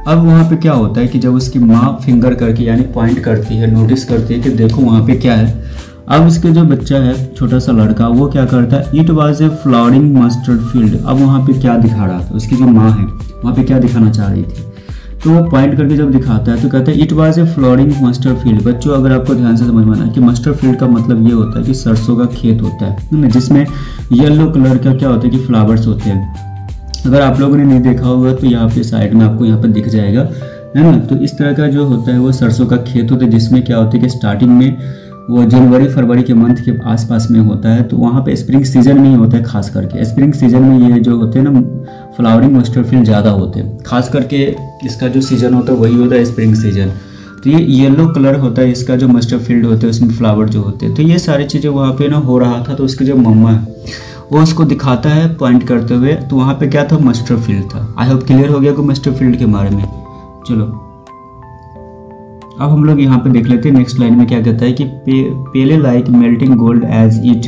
Speaker 1: अब वहाँ पे क्या होता है कि जब उसकी माँ फिंगर करके यानी पॉइंट करती है, नोटिस करती है कि देखो वहाँ पे क्या है। अब उसके जो बच्चा है, छोटा सा लड़का, वो क्या करता है, it was a flowering mustard field. अब वहाँ पे क्या दिखा रहा था, उसकी जो माँ है वहाँ पे क्या दिखाना चाह रही थी, तो वो पॉइंट करके जब दिखाता है तो कहता है it was a flooring mustard field. बच्चों अगर आपको ध्यान से समझ में आना कि मस्टर्ड फील्ड का मतलब ये होता है कि सरसों का खेत होता है, जिसमें येलो कलर का क्या होता है कि फ्लावर्स होते हैं। अगर आप लोगों ने नहीं देखा होगा तो यहाँ पे साइड में आपको यहाँ पे दिख जाएगा, है ना। तो इस तरह का जो होता है वो सरसों का खेत होता है, जिसमें क्या होता है कि स्टार्टिंग में वो जनवरी फरवरी के मंथ के आसपास में होता है। तो वहाँ पे स्प्रिंग सीजन में ही होता है, खास करके स्प्रिंग सीजन में ये जो होते हैं ना फ्लावरिंग मस्टर्ड फील्ड ज़्यादा होते हैं। खास करके इसका जो सीज़न होता है वही होता है स्प्रिंग सीजन। तो ये येलो कलर होता है इसका जो मस्टर्ड फील्ड होता है, उसमें फ्लावर जो होते हैं। तो ये सारी चीज़ें वहाँ पे ना हो रहा था। तो उसकी जो मम्मा है वो उसको दिखाता है पॉइंट करते हुए, तो वहाँ पे क्या था, मस्टर्ड फील्ड था। आई होप क्लियर हो गया को मस्टर्ड फील्ड के बारे में। चलो अब हम लोग यहाँ पे देख लेते हैं नेक्स्ट लाइन में क्या कहता है कि pale like melting gold as it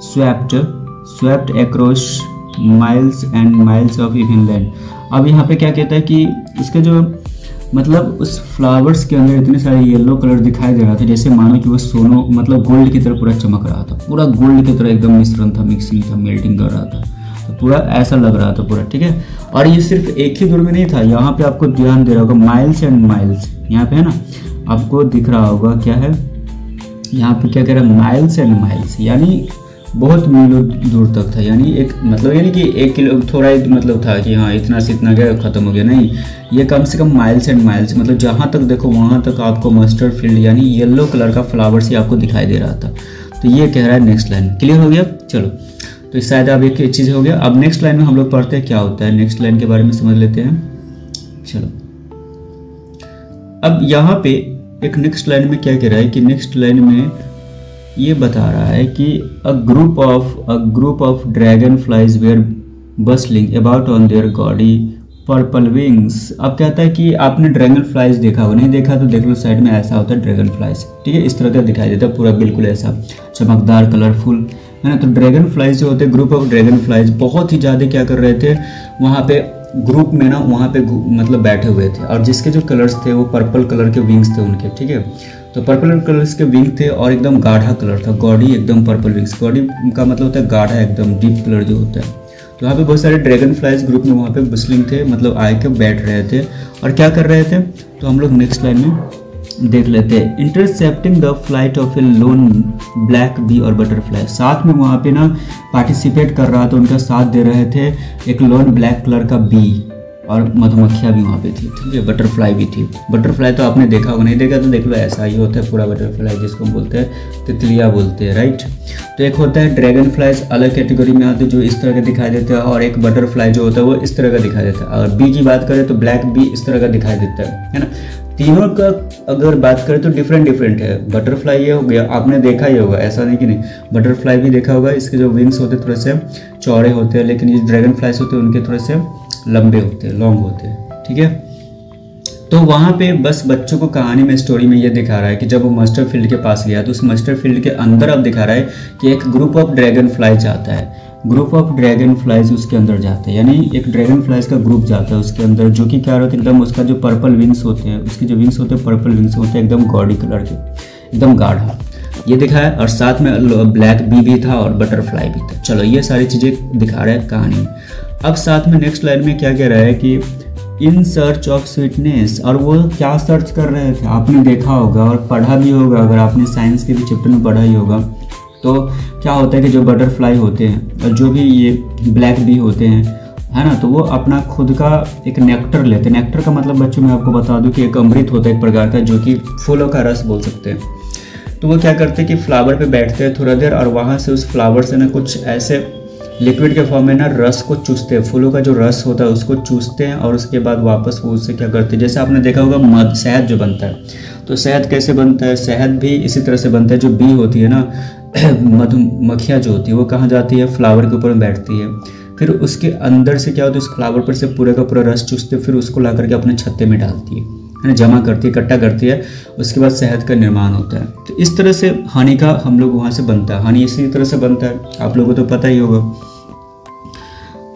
Speaker 1: swept across miles and miles of even land. अब यहाँ पे क्या कहता है कि उसके जो मतलब उस फ्लावर्स के अंदर इतने सारे येलो कलर दिखाई दे रहा था, जैसे मानो कि वो सोनो मतलब गोल्ड की तरह पूरा चमक रहा था, पूरा गोल्ड की तरह एकदम मिश्रण था, मिक्सिंग था, मेल्टिंग कर रहा था। तो पूरा ऐसा लग रहा था पूरा, ठीक है। और ये सिर्फ एक ही दूर में नहीं था, यहाँ पे आपको ध्यान दे रहा होगा माइल्स एंड माइल्स, यहाँ पे है ना आपको दिख रहा होगा क्या है, यहाँ पे क्या कह रहा है, माइल्स एंड माइल्स, यानी बहुत मीलों दूर तक था। यानी एक मतलब यानी कि 1 किलो थोड़ा ही मतलब था कि हाँ इतना से इतना गया खत्म हो गया, नहीं, ये कम से कम माइल्स एंड माइल्स, मतलब जहाँ तक देखो वहाँ तक आपको मस्टर्ड फील्ड यानी येलो कलर का फ्लावर्स ही आपको दिखाई दे रहा था। तो ये कह रहा है नेक्स्ट लाइन। क्लियर हो गया। चलो तो शायद अब एक चीज़ हो गया। अब नेक्स्ट लाइन में हम लोग पढ़ते हैं क्या होता है, नेक्स्ट लाइन के बारे में समझ लेते हैं। चलो अब यहाँ पे एक नेक्स्ट लाइन में क्या कह रहा है कि नेक्स्ट लाइन में ये बता रहा है कि a group of dragonflies were bustling about on their gaudy purple wings. अब कहता है कि आपने ड्रैगन फ्लाइज देखा हो, नहीं देखा तो देख लो, साइड में ऐसा होता है ड्रैगन फ्लाइज, ठीक है, इस तरह का दिखाई देता है पूरा बिल्कुल ऐसा चमकदार कलरफुल, है ना। तो ड्रैगन फ्लाइज जो होते हैं, ग्रुप ऑफ ड्रैगन फ्लाइज बहुत ही ज़्यादा क्या कर रहे थे वहाँ पे ग्रुप में ना, वहाँ पे मतलब बैठे हुए थे, और जिसके जो कलर्स थे वो पर्पल कलर के विंग्स थे उनके, ठीक है। तो पर्पल कलर्स के विंग थे और एकदम गाढ़ा कलर था, गॉडी एकदम पर्पल विंग्स, गॉडी का मतलब होता है गाढ़ा एकदम डीप कलर जो होता है। तो वहाँ पे बहुत सारे ड्रैगन फ्लाइज ग्रुप में वहाँ पे बस्लिंग थे, मतलब आए के बैठ रहे थे और क्या कर रहे थे। तो हम लोग नेक्स्ट लाइन में देख लेते हैं, intercepting the flight of a lone black bee और बटरफ्लाई। साथ में वहाँ पे ना पार्टिसिपेट कर रहा था, उनका साथ दे रहे थे एक लोन ब्लैक कलर का बी और मधुमक्खियाँ भी वहाँ पे थी, ठीक है, बटरफ्लाई भी थी। बटरफ्लाई तो आपने देखा होगा, नहीं देखा तो देख लो, ऐसा ही होता है पूरा बटरफ्लाई, जिसको हम बोलते हैं तितलियाँ बोलते हैं, राइट। तो एक होता है ड्रैगन फ्लाइज अलग कैटेगरी में आते हैं जो इस तरह का दिखाई देता है, और एक बटरफ्लाई जो होता है वो इस तरह का दिखाई देता है। और बी की बात करें तो ब्लैक बी इस तरह का दिखाई देता है ना। तीनों का अगर बात करें तो डिफरेंट है। बटरफ्लाई ये हो गया, आपने देखा ही होगा, ऐसा नहीं कि नहीं, बटरफ्लाई भी देखा होगा, इसके जो विंग्स होते हैं थोड़े से चौड़े होते हैं, लेकिन ये ड्रैगन फ्लाइज होते हैं उनके थोड़े से लंबे होते हैं, लॉन्ग होते हैं, ठीक है। तो वहाँ पे बस बच्चों को कहानी में स्टोरी में ये दिखा रहा है कि जब वो मस्टर्ड फील्ड के पास गया तो उस मस्टर्ड फील्ड के अंदर अब दिखा रहा है कि एक ग्रुप ऑफ ड्रैगन फ्लाइज आता है, ग्रुप ऑफ ड्रैगन फ्लाइज उसके अंदर जाते हैं, यानी एक ड्रैगन फ्लाइज का ग्रुप जाता है उसके अंदर, जो कि क्या होता है एकदम उसका जो पर्पल विंग्स होते हैं, उसके जो विंग्स होते हैं पर्पल विंग्स होते हैं एकदम गॉडी कलर के, एकदम गाढ़ा ये दिखा है। और साथ में ब्लैक बी भी था और बटरफ्लाई भी था। चलो ये सारी चीज़ें दिखा रहा है कहानी। अब साथ में नेक्स्ट लाइन में क्या कह रहा है कि इन सर्च ऑफ स्वीटनेस, और वो क्या सर्च कर रहे थे आपने देखा होगा और पढ़ा भी होगा, अगर आपने साइंस के भी चैप्टर में पढ़ा ही होगा। तो क्या होता है कि जो बटरफ्लाई होते हैं और जो भी ये ब्लैक बी होते हैं, है ना, तो वो अपना खुद का एक नेक्टर लेते हैं। नेक्टर का मतलब बच्चों मैं आपको बता दूं कि एक अमृत होता है एक प्रकार का, जो कि फूलों का रस बोल सकते हैं। तो वो क्या करते हैं कि फ्लावर पे बैठते हैं थोड़ा देर, और वहाँ से उस फ्लावर से ना कुछ ऐसे लिक्विड के फॉर्म में ना रस को चूसते हैं, फूलों का जो रस होता है उसको चूसते हैं, और उसके बाद वापस वो उससे क्या करते हैं, जैसे आपने देखा होगा मध, शहद जो बनता है, तो शहद कैसे बनता है, शहद भी इसी तरह से बनता है। जो बी होती है ना, मधुमक्खियाँ जो होती है वो कहाँ जाती है, फ्लावर के ऊपर बैठती है, फिर उसके अंदर से क्या होता है उस फ्लावर पर से पूरे का पूरा रस चूसते, फिर उसको ला करके अपने छत्ते में डालती है ना, जमा करती है, इकट्ठा करती है, उसके बाद शहद का निर्माण होता है। तो इस तरह से हनी का हम लोग वहाँ से बनता है, हनी इसी तरह से बनता है, आप लोगों को तो पता ही होगा।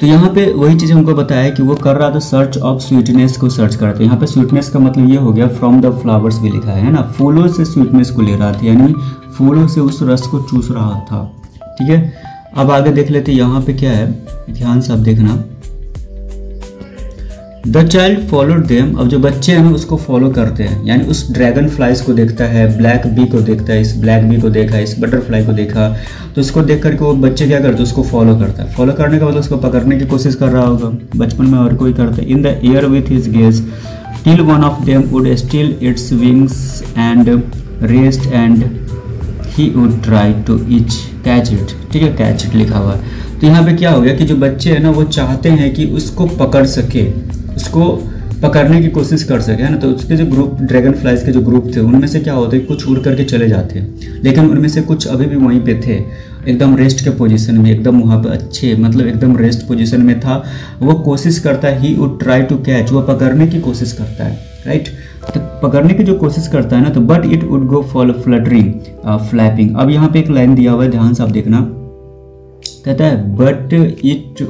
Speaker 1: तो यहाँ पे वही चीज़ हमको बताया कि वो कर रहा था सर्च ऑफ स्वीटनेस को सर्च कर रहा था। यहाँ पे स्वीटनेस का मतलब ये हो गया फ्रॉम द फ्लावर्स भी लिखा है ना, फूलों से स्वीटनेस को ले रहा था, यानी फूलों से उस रस को चूस रहा था। ठीक है, अब आगे देख लेते यहाँ पे क्या है, ध्यान से आप देखना। द चाइल्ड फॉलोड देम, अब जो बच्चे हैं ना उसको फॉलो करते हैं, यानी उस ड्रैगन फ्लाइज को देखता है, ब्लैक बी को देखता है, इस ब्लैक बी को देखा, इस बटरफ्लाई को देखा, तो इसको देख करके वो बच्चे क्या करते हैं, उसको फॉलो करता है। फॉलो करने का मतलब उसको पकड़ने की कोशिश कर रहा होगा, बचपन में और कोई करता है। In the air with his gaze till one of them would still its wings and rest and he would try to itch catch it. ठीक है, कैच इट लिखा हुआ है। तो यहाँ पे क्या हो गया कि जो बच्चे हैं ना वो चाहते हैं कि उसको पकड़ सके, उसको पकड़ने की कोशिश कर सके, है ना। तो उसके जो ग्रुप, ड्रैगन फ्लाइज के जो ग्रुप थे, उनमें से क्या होता है कुछ उड़ करके चले जाते हैं, लेकिन उनमें से कुछ अभी भी वहीं पे थे, एकदम रेस्ट के पोजीशन में, एकदम वहाँ पे अच्छे, मतलब एकदम रेस्ट पोजीशन में था। वो कोशिश करता है, he would try to catch, वो पकड़ने की कोशिश करता है, राइट। तो पकड़ने की जो कोशिश करता है ना, तो but it would go for fluttering flapping. अब यहाँ पे एक लाइन दिया हुआ है, ध्यान से आप देखना, कहता है but it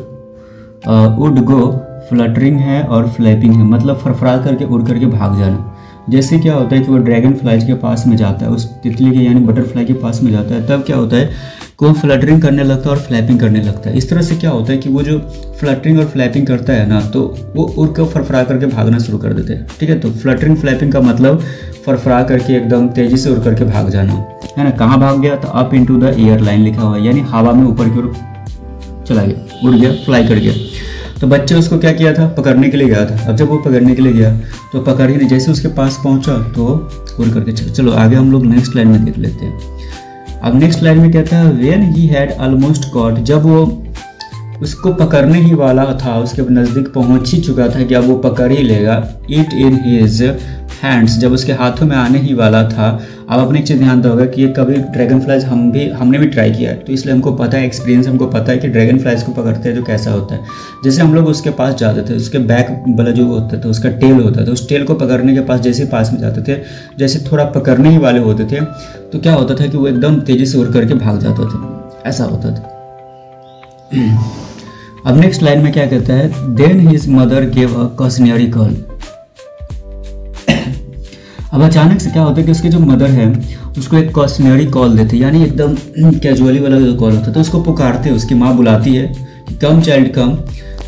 Speaker 1: would go, fluttering है और फ्लैपिंग है, मतलब फरफरा करके उड़ करके भाग जाना। जैसे क्या होता है कि वो ड्रैगन फ्लाइज के पास में जाता है, उस तितली के यानी बटरफ्लाई के पास में जाता है, तब क्या होता है कि वो फ्लटरिंग करने लगता है और फ्लैपिंग करने लगता है। इस तरह से क्या होता है कि वो जो फ्लटरिंग और फ्लैपिंग करता है ना, तो वो उड़ कर फरफरा करके भागना शुरू कर देते हैं। ठीक है, तो फ्लटरिंग फ्लैपिंग का मतलब फरफरा करके एकदम तेज़ी से उड़ करके भाग जाना, है ना। कहाँ भाग गया, तो up into the air line लिखा हुआ है, यानी हवा में ऊपर की ओर चला गया, उड़ गया, फ्लाई कर गया। तो बच्चे उसको क्या किया था, पकड़ने के लिए गया था। अब जब वो पकड़ने के लिए गया तो पकड़ ही नहीं, जैसे उसके पास पहुंचा तो उड़ करके चला। चलो आगे हम लोग नेक्स्ट लाइन में देख लेते हैं। अब नेक्स्ट लाइन में कहता है when he had almost caught, जब वो उसको पकड़ने ही वाला था, उसके नज़दीक पहुंच ही चुका था कि अब वो पकड़ ही लेगा, इट इन हिज हैंड्स, जब उसके हाथों में आने ही वाला था। अब अपने एक चीज़ ध्यान होगा कि ये कभी ड्रैगन फ्लाइज हमने भी ट्राई किया है, तो इसलिए हमको पता है, एक्सपीरियंस हमको पता है कि ड्रैगन फ्लाइज को पकड़ते हैं तो कैसा होता है। जैसे हम लोग उसके पास जाते थे, उसके बैक वाला जो होता था, उसका टेल होता था, उस टेल को पकड़ने के पास जैसे पास में जाते थे, जैसे थोड़ा पकड़ने ही वाले होते थे, तो क्या होता था कि वो एकदम तेज़ी से उड़ करके भाग जाता था, ऐसा होता था। अब नेक्स्ट लाइन में क्या कहता है, then his mother gave a cautionary call. अब अचानक से क्या होता है कि उसके जो मदर है उसको एक कॉशनरी कॉल देते, यानी एकदम कैजुअली वाला जो कॉल होता है, तो उसको पुकारते हैं, उसकी माँ बुलाती है कि कम चाइल्ड कम।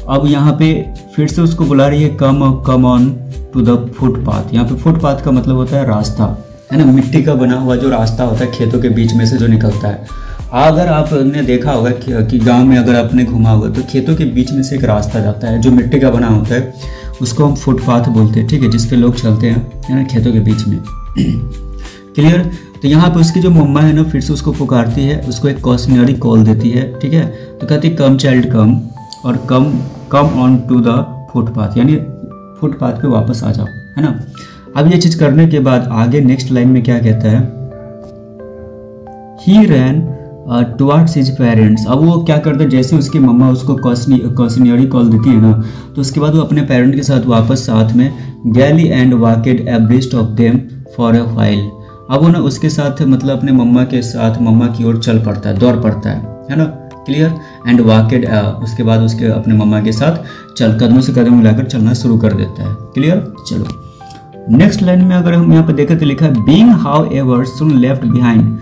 Speaker 1: अब यहाँ पे फिर से उसको बुला रही है, come on to the footpath. यहाँ पे फुटपाथ का मतलब होता है रास्ता, है ना, मिट्टी का बना हुआ जो रास्ता होता है खेतों के बीच में से जो निकलता है। अगर आपने देखा होगा कि गांव में अगर आपने घुमा होगा तो खेतों के बीच में से एक रास्ता जाता है जो मिट्टी का बना होता है, उसको हम फुटपाथ बोलते हैं। ठीक है, जिस पे लोग चलते हैं, है ना, खेतों के बीच में। क्लियर। तो यहाँ पे उसकी जो मम्मा है ना फिर से उसको पुकारती है, उसको एक कॉशनरी कॉल देती है। ठीक है, तो कहती है कम चाइल्ड कम, और come on to the footpath, यानी फुटपाथ पे वापस आ जाओ, है ना। अब ये चीज़ करने के बाद आगे नेक्स्ट लाइन में क्या कहता है, ही रैन टुवार्ड्स हिज पेरेंट्स। अब वो क्या करते हैं, जैसे उसकी मम्मा उसको कॉशनरी कॉल देती है ना, तो उसके बाद वो अपने पेरेंट के साथ वापस साथ में gaily and walked abreast of them for a while. अब वो ना उसके साथ मतलब अपने मम्मा के साथ मम्मा की ओर चल पड़ता है, दौड़ पड़ता है ना। क्लियर। एंड वॉकेड, उसके बाद उसके अपने मम्मा के साथ कदमों से कदम मिलाकर चलना शुरू कर देता है। क्लियर। चलो नेक्स्ट लाइन में अगर हम यहाँ पे देखें तो लिखा है being how ever soon left behind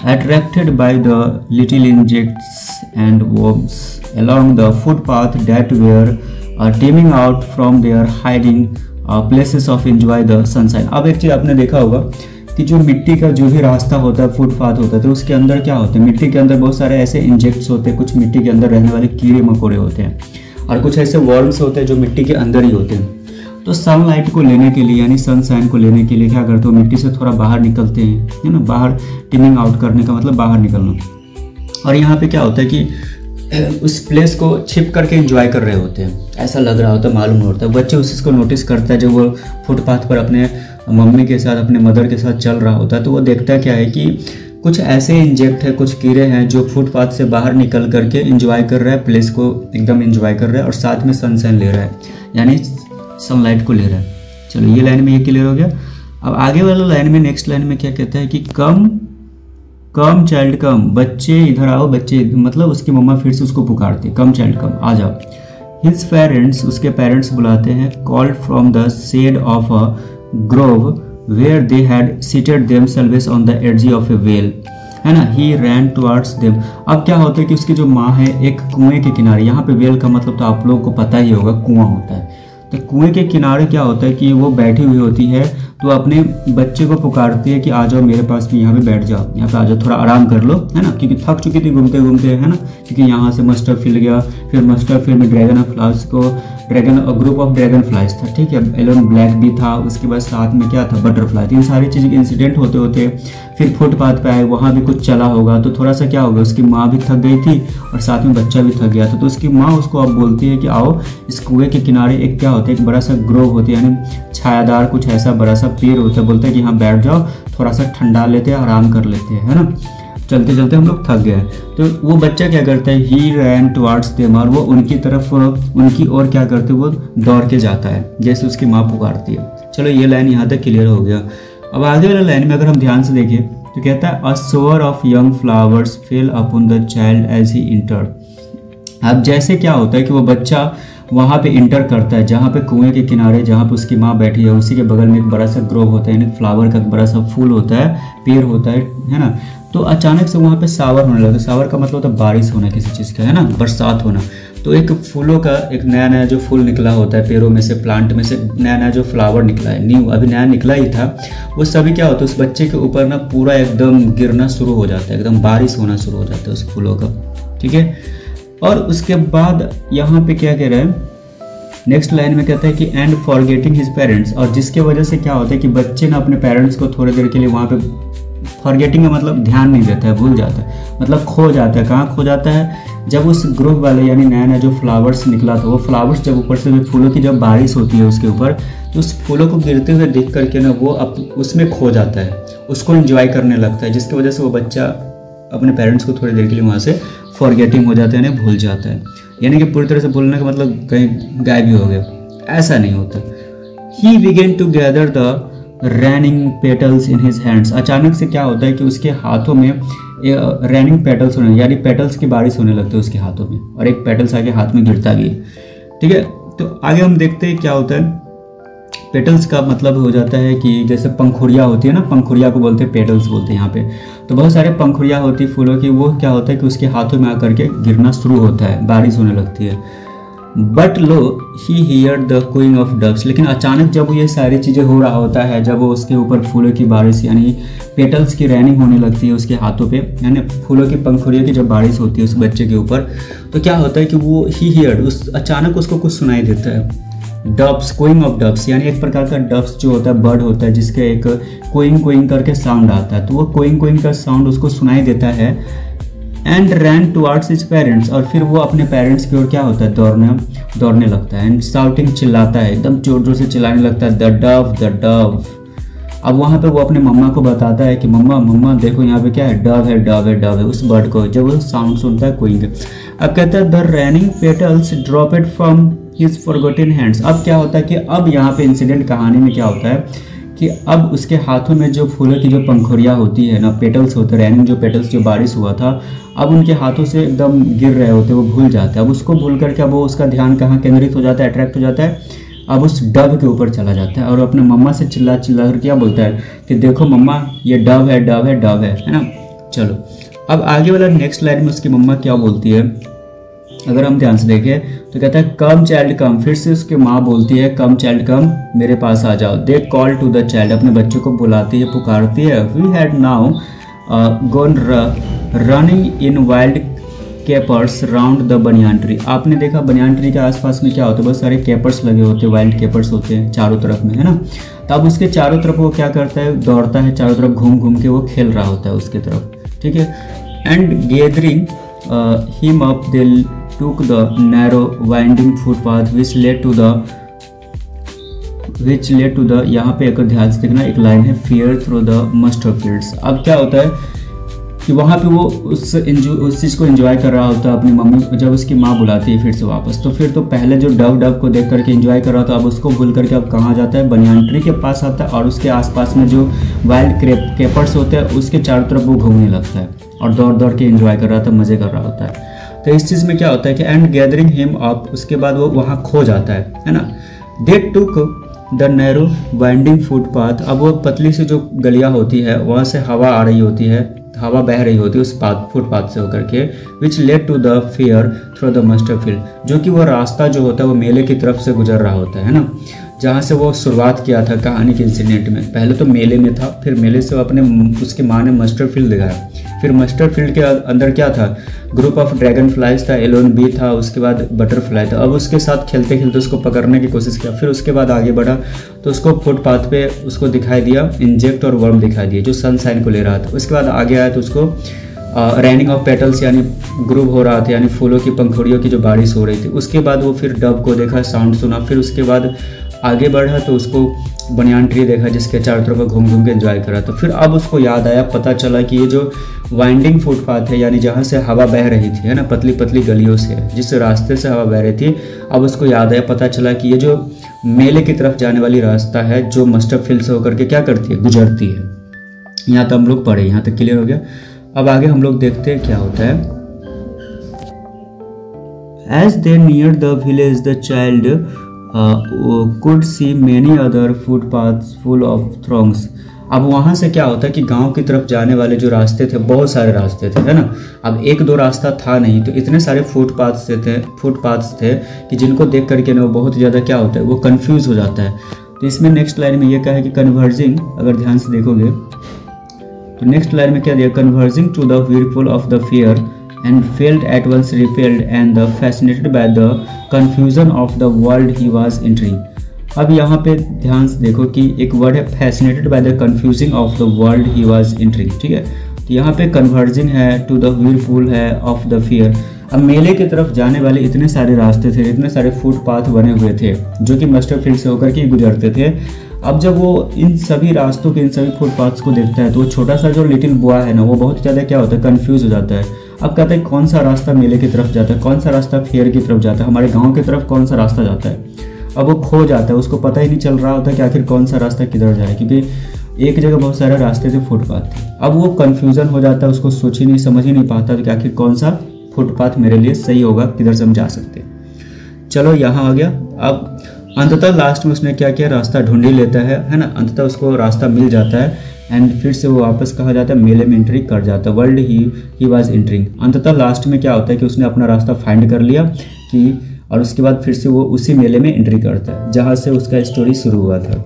Speaker 1: attracted by the little insects and worms along the footpath that were teeming out from their hiding places of enjoy the sunshine। अब एक चीज़ आपने देखा होगा कि जो मिट्टी का जो भी रास्ता होता है, फुटपाथ होता है, तो उसके अंदर क्या होते हैं, मिट्टी के अंदर बहुत सारे ऐसे इंजेक्ट्स होते हैं, कुछ मिट्टी के अंदर रहने वाले कीड़े मकोड़े होते हैं और कुछ ऐसे वर्म्स होते हैं जो मिट्टी के अंदर ही होते हैं। तो सनलाइट को लेने के लिए यानी सनशाइन को लेने के लिए क्या करते हो, मिट्टी से थोड़ा बाहर निकलते हैं, है ना। बाहर टीमिंग आउट करने का मतलब बाहर निकलना। और यहाँ पे क्या होता है कि उस प्लेस को छिप करके एंजॉय कर रहे होते हैं, ऐसा लग रहा होता है, मालूम होता है। बच्चे उस चीज़ को नोटिस करता है जब वो फुटपाथ पर अपने मम्मी के साथ, अपने मदर के साथ चल रहा होता है, तो वो देखता है क्या है कि कुछ ऐसे इंजेक्ट है, कुछ कीड़े हैं जो फुटपाथ से बाहर निकल करके एंजॉय कर रहा है, प्लेस को एकदम एंजॉय कर रहा है और साथ में सनशाइन ले रहा है, यानी सनलाइट को ले रहा है। चलो ये लाइन में ये क्लियर हो गया। अब आगे वाला लाइन में, नेक्स्ट लाइन में क्या कहता है कि कम चाइल्ड कम, बच्चे इधर आओ, बच्चे, मतलब उसकी मम्मा फिर से उसको पुकारती, कम चाइल्ड कम, आ जाओ। हिज पेरेंट्स, उसके पेरेंट्स बुलाते हैं, called from the shade of a grove where they had seated themselves on the edge of a well, है ना। He ran towards them. अब क्या होता है कि उसकी जो माँ है एक कुएं के किनारे, यहाँ पे वेल का मतलब तो आप लोगों को पता ही होगा, कुआं होता है। तो कुएं के किनारे क्या होता है कि वो बैठी हुई होती है, तो अपने बच्चे को पुकारती है कि आ जाओ मेरे पास में, यहाँ पे बैठ जाओ, यहाँ पे आ जाओ, थोड़ा आराम कर लो, है ना, क्योंकि थक चुकी थी घूमते घूमते, है ना। क्योंकि यहाँ से मस्टर फील्ड गया, फिर मस्टर फील्ड में ड्रैगन फ्लाइज को, ग्रुप ऑफ ड्रैगन फ्लाइज था, ठीक है, एलोन ब्लैक भी था, उसके बाद साथ में क्या था, बटरफ्लाई। तो ये सारी चीज़ें इंसिडेंट होते होते फिर फुटपाथ पे आए, वहाँ भी कुछ चला होगा, तो थोड़ा सा क्या होगा, उसकी माँ भी थक गई थी और साथ में बच्चा भी थक गया था। तो उसकी माँ उसको अब बोलती है कि आओ, इस कुएं के किनारे एक क्या होता है, एक बड़ा सा ग्रोव होता है, यानी छायादार कुछ ऐसा बड़ा सा पेड़ होता है। बोलते हैं कि यहाँ बैठ जाओ, थोड़ा सा ठंडा लेते हैं, आराम कर लेते हैं, है ना। चलते चलते हम लोग थक गए। तो वो बच्चा क्या करता है, ही रैन टुवर्ड्स देम, और वो उनकी तरफ, उनकी ओर क्या करते हैं, वो दौड़ के जाता है, जैसे उसकी माँ पुकारती है। चलो ये लाइन यहाँ तक क्लियर हो गया। अब आगे वाला लाइन में अगर हम ध्यान से देखें तो कहता है, a shower of young flowers fell upon the child as he entered. अब जैसे क्या होता है कि वो बच्चा वहाँ पे इंटर करता है, जहाँ पे कुएं के किनारे, जहाँ पे उसकी माँ बैठी है, उसी के बगल में एक बड़ा सा ग्रोव होता है, यानी फ्लावर का बड़ा सा फूल होता है, पेड़ होता है ना। तो अचानक से वहाँ पे शावर होने लगता है। शावर का मतलब होता है बारिश होना किसी चीज़ का, है ना, बरसात होना। तो एक फूलों का एक नया नया जो फूल निकला होता है पेड़ों में से, प्लांट में से नया नया जो फ्लावर निकला है, न्यू अभी नया निकला ही था, वो सभी क्या होता है, उस बच्चे के ऊपर ना पूरा एकदम गिरना शुरू हो जाता है, एकदम बारिश होना शुरू हो जाता है उस फूलों का, ठीक है। और उसके बाद यहाँ पे क्या कह रहे हैं, नेक्स्ट लाइन में कहता है कि एंड फॉरगेटिंग हिज पेरेंट्स, और जिसके वजह से क्या होता है कि बच्चे ना अपने पेरेंट्स को थोड़ी देर के लिए वहाँ पे, फॉरगेटिंग का मतलब ध्यान नहीं देता है, भूल जाता है, मतलब खो जाता है। कहाँ खो जाता है, जब उस ग्रुप वाले यानी नया नया जो फ्लावर्स निकला था, वो फ्लावर्स जब ऊपर से फूलों की जब बारिश होती है उसके ऊपर, तो उस फूलों को गिरते हुए देख करके ना वो उसमें खो जाता है, उसको एंजॉय करने लगता है, जिसकी वजह से वो बच्चा अपने पेरेंट्स को थोड़ी देर के लिए वहाँ से फॉरगेटिंग हो जाता है, यानी भूल जाता है। यानी कि पूरी तरह से भूलने का मतलब कहीं गायब ही हो गया, ऐसा नहीं होता। He began to gather the raining petals in his hands. अचानक से क्या होता है कि उसके हाथों में रैनिंग पेटल्स होने, यानी पेटल्स की बारिश होने लगती है उसके हाथों में, और एक पेटल्स आगे हाथ में गिरता भी है, ठीक है। तो आगे हम देखते हैं क्या होता है। पेटल्स का मतलब हो जाता है कि जैसे पंखुड़िया होती है ना, पंखुड़िया को बोलते हैं पेटल्स बोलते हैं यहाँ पे। तो बहुत सारे पंखुड़िया होती है फूलों की, वो क्या होता है कि उसके हाथों में आकर के गिरना शुरू होता है, बारिश होने लगती है। But lo he hear the cooing of doves, लेकिन अचानक जब ये सारी चीज़ें हो रहा होता है, जब वो उसके ऊपर फूलों की बारिश यानी पेटल्स की रैनिंग होने लगती है उसके हाथों पे, यानी फूलों की पंखुड़ियों की जब बारिश होती है उस बच्चे के ऊपर, तो क्या होता है कि वो ही हियर, उस अचानक उसको कुछ सुनाई देता है। डब्स, क्वीइंग ऑफ डब्स, यानी एक प्रकार का डब्स जो होता है बर्ड होता है, जिसके एक क्वीइंग करके साउंड आता है, तो वो क्वीइंग का साउंड उसको सुनाई देता है। And ran towards his parents, और फिर वो अपने पेरेंट्स की ओर क्या होता है, दौड़ने लगता है। एंड शाउटिंग, चिल्लाता है, एकदम जोर जोर से चिल्लाने लगता है, द डव द डव। अब वहाँ पे वो अपने मम्मा को बताता है कि मम्मा देखो यहाँ पे क्या है, डव है उस बर्ड को, जब वो साउंड सुनता है क्वीइंग। अब कहता है the raining petals dropped from his forgotten hands. अब क्या होता है कि अब यहाँ पे इंसिडेंट कहानी में क्या होता है कि अब उसके हाथों में जो फूलों की जो पंखुड़ियाँ होती है ना, पेटल्स होते, रैनिंग जो पेटल्स जो बारिश हुआ था, अब उनके हाथों से एकदम गिर रहे होते, वो भूल जाते हैं। अब उसको भूल करके अब वो उसका ध्यान कहाँ केंद्रित हो जाता है, अट्रैक्ट हो जाता है, अब उस डव के ऊपर चला जाता है और अपने मम्मा से चिल्ला चिल्ला कर क्या बोलता है कि देखो मम्मा ये डव है, डव है, डव है ना। चलो अब आगे वाला नेक्स्ट लाइन में उसकी मम्मा क्या बोलती है, अगर हम ध्यान से देखें तो कहता है कम चाइल्ड कम, फिर से उसकी माँ बोलती है कम चाइल्ड कम, मेरे पास आ जाओ। They call to the child, अपने बच्चों को बुलाती है, पुकारती है। We had now gone running in wild capers round the banyan tree. आपने देखा बनियान ट्री के आसपास में क्या होता है, बहुत सारे कैपर्स लगे होते हैं, वाइल्ड कैपर्स होते हैं चारों तरफ में, है ना। तो अब उसके चारों तरफ वो क्या करता है, दौड़ता है चारों तरफ, घूम घूम के वो खेल रहा होता है उसके तरफ, ठीक है। And gathering him up they took the narrow winding footpath which led to the यहाँ पे एक ध्यान से देखना, एक लाइन है fear through the mustard fields। अब क्या होता है कि वहाँ पे वो उस चीज़ को एंजॉय कर रहा होता है अपनी मम्मी, जब उसकी माँ बुलाती है फिर से वापस, तो फिर तो पहले जो डव को देख करके एंजॉय कर रहा था, अब उसको भूल करके अब कहाँ जाता है, बनियान ट्री के पास आता है और उसके आसपास में जो वाइल्ड कैपर्स होते हैं उसके चारों तरफ वो घूमने लगता है और दौड़ दौड़ के एंजॉय कर रहा था, मज़े कर रहा होता है। तो इस चीज़ में क्या होता है कि एंड गैदरिंग हिम अप, उसके बाद वो वहाँ खो जाता है ना। They took the narrow winding footpath, अब वो पतली सी जो गलियाँ होती है वहाँ से हवा आ रही होती है, हवा बह रही होती है उस फुटपाथ से होकर के, which led to the fair through the mustard field, जो कि वो रास्ता जो होता है वो मेले की तरफ से गुजर रहा होता है ना, जहाँ से वो शुरुआत किया था कहानी के इंसिडेंट में। पहले तो मेले में था, फिर मेले से वो अपने उसकी माँ ने मस्टर्ड फील्ड दिखाया, फिर मस्टर्ड फील्ड के अंदर क्या था, ग्रुप ऑफ ड्रैगन फ्लाइज था, एलोन बी था, उसके बाद बटरफ्लाई था। अब उसके साथ खेलते खेलते उसको पकड़ने की कोशिश किया, फिर उसके बाद आगे बढ़ा तो उसको फुटपाथ पे उसको दिखाई दिया इंजेक्ट और वर्म दिखाई दिए जो सनशाइन को ले रहा था। उसके बाद आगे आया तो उसको रैनिंग ऑफ पेटल्स यानी ग्रुप हो रहा था, यानी फूलों की पंखुड़ियों की जो बारिश हो रही थी। उसके बाद वो फिर डव को देखा, साउंड सुना, फिर उसके बाद आगे बढ़ा तो उसको बनियान ट्री देखा जिसके चारों तरफ घूम घूम के एंजॉय करा। तो फिर अब उसको याद आया, पता चला कि ये जो वाइंडिंग फुटपाथ है यानी जहाँ से हवा बह रही थी, है ना, पतली पतली गलियों से जिस रास्ते से हवा बह रही थी, अब उसको याद आया, पता चला कि ये जो मेले की तरफ जाने वाली रास्ता है जो मस्टर्ड फील्ड से होकर के क्या करती है, गुजरती है। यहाँ तक हम लोग पढ़े, यहाँ तक क्लियर हो गया। अब आगे हम लोग देखते हैं क्या होता है। As they neared the village, the child could see many other footpaths full of throngs। अब वहाँ से क्या होता है कि गांव की तरफ जाने वाले जो रास्ते थे, बहुत सारे रास्ते थे, है ना। अब एक दो रास्ता था नहीं, तो इतने सारे फुटपाथ्स थे कि जिनको देख करके ना वो बहुत ज़्यादा क्या होता है, वो कंफ्यूज हो जाता है। तो इसमें नेक्स्ट लाइन में ये कहा है कि कन्वर्जिंग, अगर ध्यान से देखोगे तो नेक्स्ट लाइन में क्या दिया, converging to the whirlpool of the fair and felt at once repelled and fascinated by the confusion of the world he was entering। अब यहाँ पे ध्यान से देखो कि एक वर्ड है fascinated by the confusing of the world he was entering, ठीक है। तो यहाँ पे converging है, to the whirlpool है, of the fear। अब मेले की तरफ जाने वाले इतने सारे रास्ते थे, इतने सारे फुटपाथ बने हुए थे जो कि मस्टर्ड फील्ड से होकर के गुजरते थे। अब जब वो इन सभी रास्तों के, इन सभी फुटपाथ्स को देखता है तो वो छोटा सा जो लिटिल बॉय है ना, वो बहुत ज़्यादा क्या होता है, कंफ्यूज हो जाता है। अब कहता है कौन सा रास्ता मेले की तरफ जाता है, कौन सा रास्ता फेयर की तरफ जाता है, हमारे गांव की तरफ कौन सा रास्ता जाता है। अब वो खो जाता है, उसको पता ही नहीं चल रहा होता कि आखिर कौन सा रास्ता किधर जाए, क्योंकि एक जगह बहुत सारे रास्ते थे, फुटपाथ थे। अब वो कन्फ्यूज़न हो जाता है, उसको सोच ही नहीं, समझ ही नहीं पाता कि आखिर कौन सा फुटपाथ मेरे लिए सही होगा, किधर से हम जा सकते हैं। चलो यहाँ आ गया। अब अंततः लास्ट में उसने क्या किया, रास्ता ढूंढ ही लेता है ना। अंततः उसको रास्ता मिल जाता है एंड फिर से वो वापस कहा जाता है, मेले में एंट्री कर जाता है, वर्ल्ड ही वाज एंटरिंग। अंततः लास्ट में क्या होता है कि उसने अपना रास्ता फाइंड कर लिया कि, और उसके बाद फिर से वो उसी मेले में एंट्री करता है जहाँ से उसका स्टोरी शुरू हुआ था।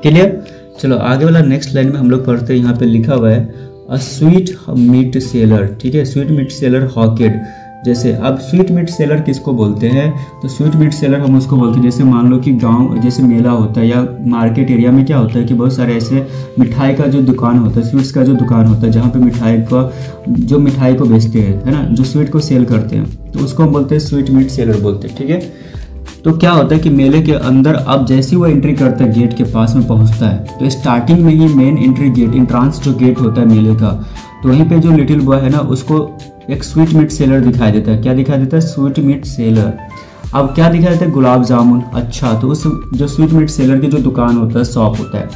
Speaker 1: क्लियर। चलो आगे वाला नेक्स्ट लाइन में हम लोग पढ़ते हैं। यहाँ पे लिखा हुआ है अ स्वीट मीट सेलर, ठीक है, स्वीट मीट सेलर हॉकेड। जैसे अब स्वीट मीट सेलर किसको बोलते हैं, तो स्वीट मीट सेलर हम उसको बोलते हैं, जैसे मान लो कि गांव जैसे मेला होता है या मार्केट एरिया में क्या होता है कि बहुत सारे ऐसे मिठाई का जो दुकान होता है, स्वीट्स का जो दुकान होता है, जहाँ पे मिठाई को बेचते हैं, है ना, जो स्वीट को सेल करते हैं, तो उसको हम बोलते हैं स्वीट मीट सेलर बोलते हैं, ठीक है। तो क्या होता है कि मेले के अंदर अब जैसे ही वो एंट्री करता है, गेट के पास में पहुँचता है, तो स्टार्टिंग में ही मेन एंट्री गेट, इंट्रांस जो गेट होता है मेले का, तो वहीं पे जो लिटिल बॉय है ना, उसको एक स्वीट मीट सेलर दिखाई देता है। क्या दिखाई देता है, स्वीट मीट सेलर। अब क्या दिखाई देता है, गुलाब जामुन। अच्छा, तो उस जो स्वीट मीट सेलर की जो दुकान होता है, शॉप होता है,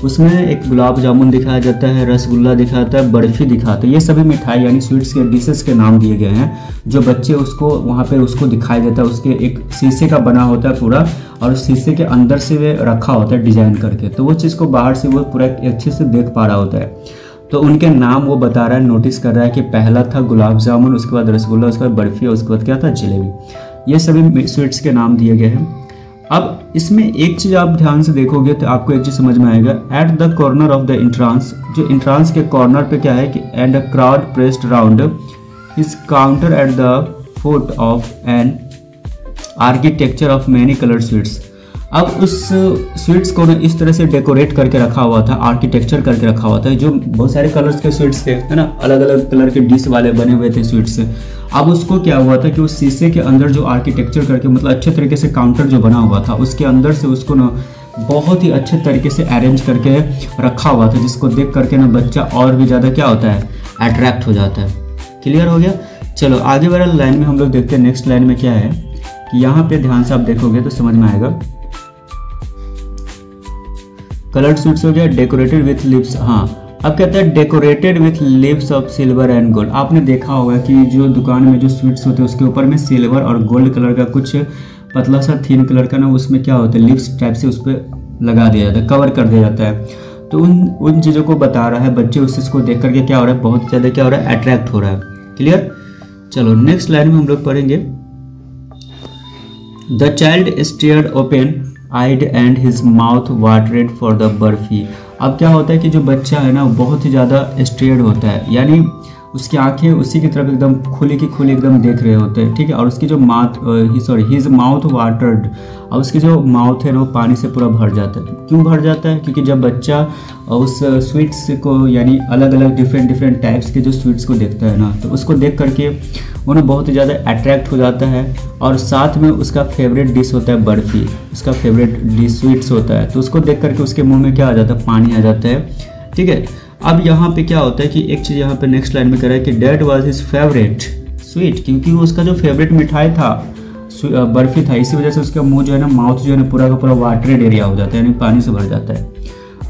Speaker 1: उसमें एक गुलाब जामुन दिखाया जाता है, रसगुल्ला दिखाता है, बर्फ़ी दिखाता है। ये सभी मिठाई यानी स्वीट्स के डिशेस के नाम दिए गए हैं जो बच्चे उसको वहाँ पे उसको दिखाई देता है। उसके एक शीशे का बना होता है पूरा, और शीशे के अंदर से वे रखा होता है डिज़ाइन करके, तो वो चीज़ को बाहर से वो पूरा अच्छे से देख पा रहा होता है। तो उनके नाम वो बता रहा है, नोटिस कर रहा है कि पहला था गुलाब जामुन, उसके बाद रसगुल्ला, उसके बाद बर्फ़ी, उसके बाद क्या था, जलेबी। ये सभी स्वीट्स के नाम दिए गए हैं। अब इसमें एक चीज़ आप ध्यान से देखोगे तो आपको एक चीज़ समझ में आएगा। At the corner of the entrance, जो इंट्रांस के कॉर्नर पे क्या है कि and a crowd pressed round his counter at the foot of an architecture of many coloured sweets. अब उस स्वीट्स को इस तरह से डेकोरेट करके रखा हुआ था, आर्किटेक्चर करके रखा हुआ था, जो बहुत सारे कलर्स के स्वीट्स थे, है ना, अलग अलग कलर के डिश वाले बने हुए थे स्वीट्स। अब उसको क्या हुआ था कि उस शीशे के अंदर जो आर्किटेक्चर करके, मतलब अच्छे तरीके से काउंटर जो बना हुआ था, उसके अंदर से उसको ना बहुत ही अच्छे तरीके से अरेंज करके रखा हुआ था, जिसको देख करके ना बच्चा और भी ज़्यादा क्या होता है, अट्रैक्ट हो जाता है। क्लियर हो गया। चलो आगे वाला लाइन में हम लोग देखते हैं। नेक्स्ट लाइन में क्या है कि यहाँ पे ध्यान से आप देखोगे तो समझ में आएगा। कलर्ड स्वीट्स हो गया, डेकोरेटेड विथ लिप्स। हाँ, अब कहता है decorated with lips of silver and gold. आपने देखा होगा कि जो दुकान में जो स्वीट्स होते हैं उसके ऊपर में सिल्वर और गोल्ड कलर का कुछ पतला सा थीन कलर का ना उसमें क्या होता है, लिप्स टाइप से उस पर लगा दिया जाता है, कवर कर दिया जाता है। तो उन चीज़ों को बता रहा है। बच्चे उस चीज़ को देख करके क्या हो रहा है, बहुत ज़्यादा क्या हो रहा है, अट्रैक्ट हो रहा है। क्लियर। चलो नेक्स्ट लाइन में हम लोग पढ़ेंगे। The child stared open eyed and his mouth watered for the burfi. अब क्या होता है कि जो बच्चा है ना बहुत ही ज़्यादा स्टेयर्ड होता है, यानी उसकी आंखें उसी की तरफ एकदम खुली की खुली एकदम देख रहे होते हैं, ठीक है। और उसकी जो हिज माउथ वाटर्ड, और उसकी जो माउथ है ना वो पानी से पूरा भर जाता है। क्यों भर जाता है? क्योंकि जब बच्चा उस स्वीट्स को, यानी अलग अलग डिफरेंट टाइप्स के जो स्वीट्स को देखता है ना, तो उसको देख करके वो ना बहुत ही ज़्यादा अट्रैक्ट हो जाता है। और साथ में उसका फेवरेट डिश होता है बर्फ़ी, उसका फेवरेट डिश स्वीट्स होता है, तो उसको देख करके उसके मुँह में क्या आ जाता है, पानी आ जाता है, ठीक है। अब यहाँ पे क्या होता है कि एक चीज़ यहाँ पे नेक्स्ट लाइन में कह रहा है कि that was his favourite sweet, क्योंकि वो उसका जो फेवरेट मिठाई था बर्फ़ी था, इसी वजह से उसका मुंह जो है ना, माउथ जो है ना पूरा का पूरा वाटरेड एरिया हो जाता है, यानी पानी से भर जाता है।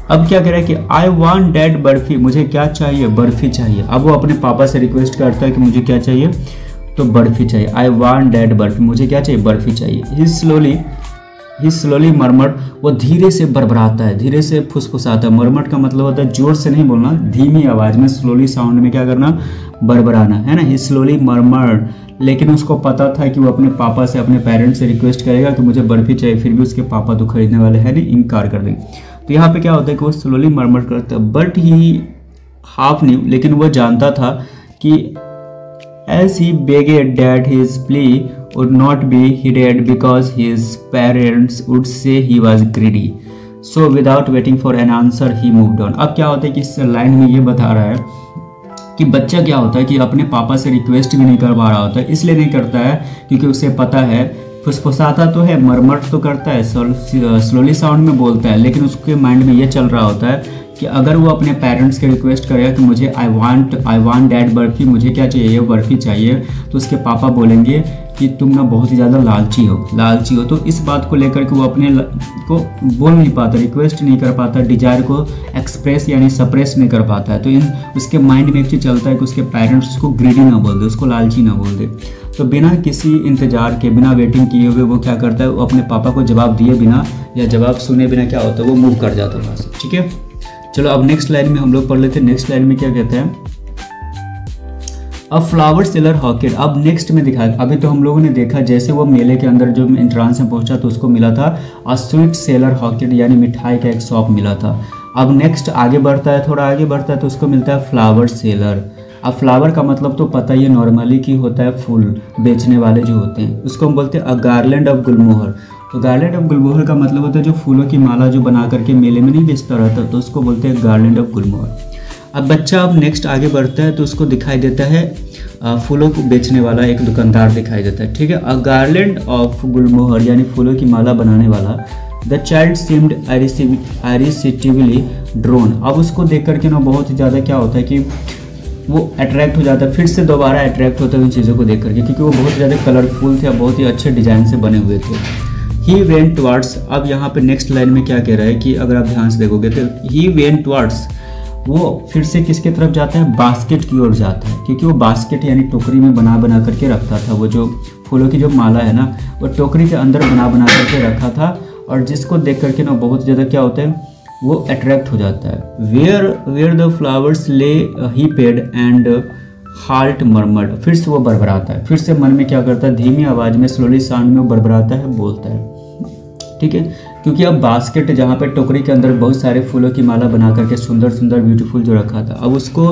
Speaker 1: अब क्या कह रहा है कि आई वांट डैट बर्फ़ी, मुझे क्या चाहिए, बर्फ़ी चाहिए। अब वो अपने पापा से रिक्वेस्ट करता है कि मुझे क्या चाहिए, तो बर्फ़ी चाहिए। आई वांट डैट बर्फ़ी, मुझे क्या चाहिए, बर्फ़ी चाहिए। ही स्लोली मरमट, वो धीरे से बरबराता है, धीरे से फुसफुसाता है। मरमट का मतलब होता है जोर से नहीं बोलना, धीमी आवाज़ में, स्लोली साउंड में क्या करना, बरबराना, है ना। ही स्लोली मरमट, लेकिन उसको पता था कि वो अपने पापा से, अपने पेरेंट्स से रिक्वेस्ट करेगा कि मुझे बर्फ़ी चाहिए, फिर भी उसके पापा तो खरीदने वाले हैं नहीं, इनकार कर देंगे। तो यहाँ पे क्या होता है कि वो स्लोली मरमट करता है, बट ही हाफ न्यू, लेकिन वो जानता था कि as he begged that his plea would not be heeded because his parents would say he was greedy. So without waiting for an answer he moved on. अब क्या होता है कि इस लाइन में ये बता रहा है कि बच्चा क्या होता है कि अपने पापा से रिक्वेस्ट भी नहीं कर पा रहा होता है। इसलिए नहीं करता है क्योंकि उसे पता है, फुसफुसाता तो है, मरमट तो करता है, स्लोली साउंड में बोलता है, लेकिन उसके माइंड में ये चल रहा होता है कि अगर वो अपने पेरेंट्स के रिक्वेस्ट करेगा कि मुझे आई वांट डैड बर्फ़ी, मुझे क्या चाहिए, ये बर्फ़ी चाहिए, तो उसके पापा बोलेंगे कि तुम ना बहुत ही ज़्यादा लालची हो। तो इस बात को लेकर के वो अपने को बोल नहीं पाता, रिक्वेस्ट नहीं कर पाता, डिजायर को एक्सप्रेस यानी सप्रेस नहीं कर पाता है। तो उसके माइंड में एक चीज़ चलता है कि उसके पेरेंट्स उसको ग्रीडी ना बोल दे, उसको लालची ना बोल दे। तो बिना किसी इंतज़ार के, बिना वेटिंग किए हुए वो क्या करता है, वो अपने पापा को जवाब दिए बिना या जवाब सुने बिना क्या होता है, वो मूव कर जाता है वहाँ से, ठीक है। चलो अब नेक्स्ट लाइन में हम लोग पढ़ लेते हैं। नेक्स्ट लाइन में क्या कहते हैं, अब फ्लावर सेलर हॉकेड। अब नेक्स्ट में दिखाया, अभी तो हम लोगों ने देखा जैसे वो मेले के अंदर जो एंट्रांस में पहुंचा तो उसको मिला था अ स्वीट सेलर हॉकेड, यानी मिठाई का एक शॉप मिला था। अब नेक्स्ट आगे बढ़ता है, थोड़ा आगे बढ़ता है तो उसको मिलता है फ्लावर सेलर। अब फ्लावर का मतलब तो पता ही है नॉर्मली कि होता है फूल बेचने वाले जो होते हैं, उसको हम बोलते हैं अ गार्लैंड ऑफ गुलमोहर। तो गार्लैंड ऑफ गुलमोहर का मतलब होता है जो फूलों की माला जो बना करके मेले में नहीं बेचता रहता, तो उसको बोलते हैं गार्लैंड ऑफ गुलमोहर। अब बच्चा अब नेक्स्ट आगे बढ़ता है तो उसको दिखाई देता है फूलों को बेचने वाला एक दुकानदार दिखाई देता है, ठीक है। अ गार्लैंड ऑफ गुलमोहर यानी फूलों की माला बनाने वाला। The child seemed irresistibly drawn. अब उसको देख करके ना बहुत ही ज़्यादा क्या होता है कि वो अट्रैक्ट हो जाता है, फिर से दोबारा अट्रैक्ट होता है उन चीज़ों को देख करके, क्योंकि वो बहुत ज़्यादा कलरफुल थे, बहुत ही अच्छे डिज़ाइन से बने हुए थे। ही वेंट टुवर्ड्स, अब यहाँ पे नेक्स्ट लाइन में क्या कह रहा है कि अगर आप ध्यान से देखोगे तो ही वेंट टुवर्ड्स, वो फिर से किसके तरफ जाता है, बास्केट की ओर जाता है, क्योंकि वो बास्केट यानी टोकरी में बना बना करके रखता था। वो जो फूलों की जो माला है ना, वो टोकरी के अंदर बना बना करके रखा था, और जिसको देख करके ना बहुत ज़्यादा क्या होता है, वो अट्रैक्ट हो जाता है। वेयर द फ्लावर्स ले ही पेड एंड हार्ट मरमर्ड, फिर से वो बरबराता है, फिर से मन में क्या करता है, धीमी आवाज़ में स्लोली साउंड में वो बरबराता है, बोलता है। ठीक है, क्योंकि अब बास्केट जहाँ पे टोकरी के अंदर बहुत सारे फूलों की माला बना करके सुंदर सुंदर ब्यूटीफुल जो रखा था, अब उसको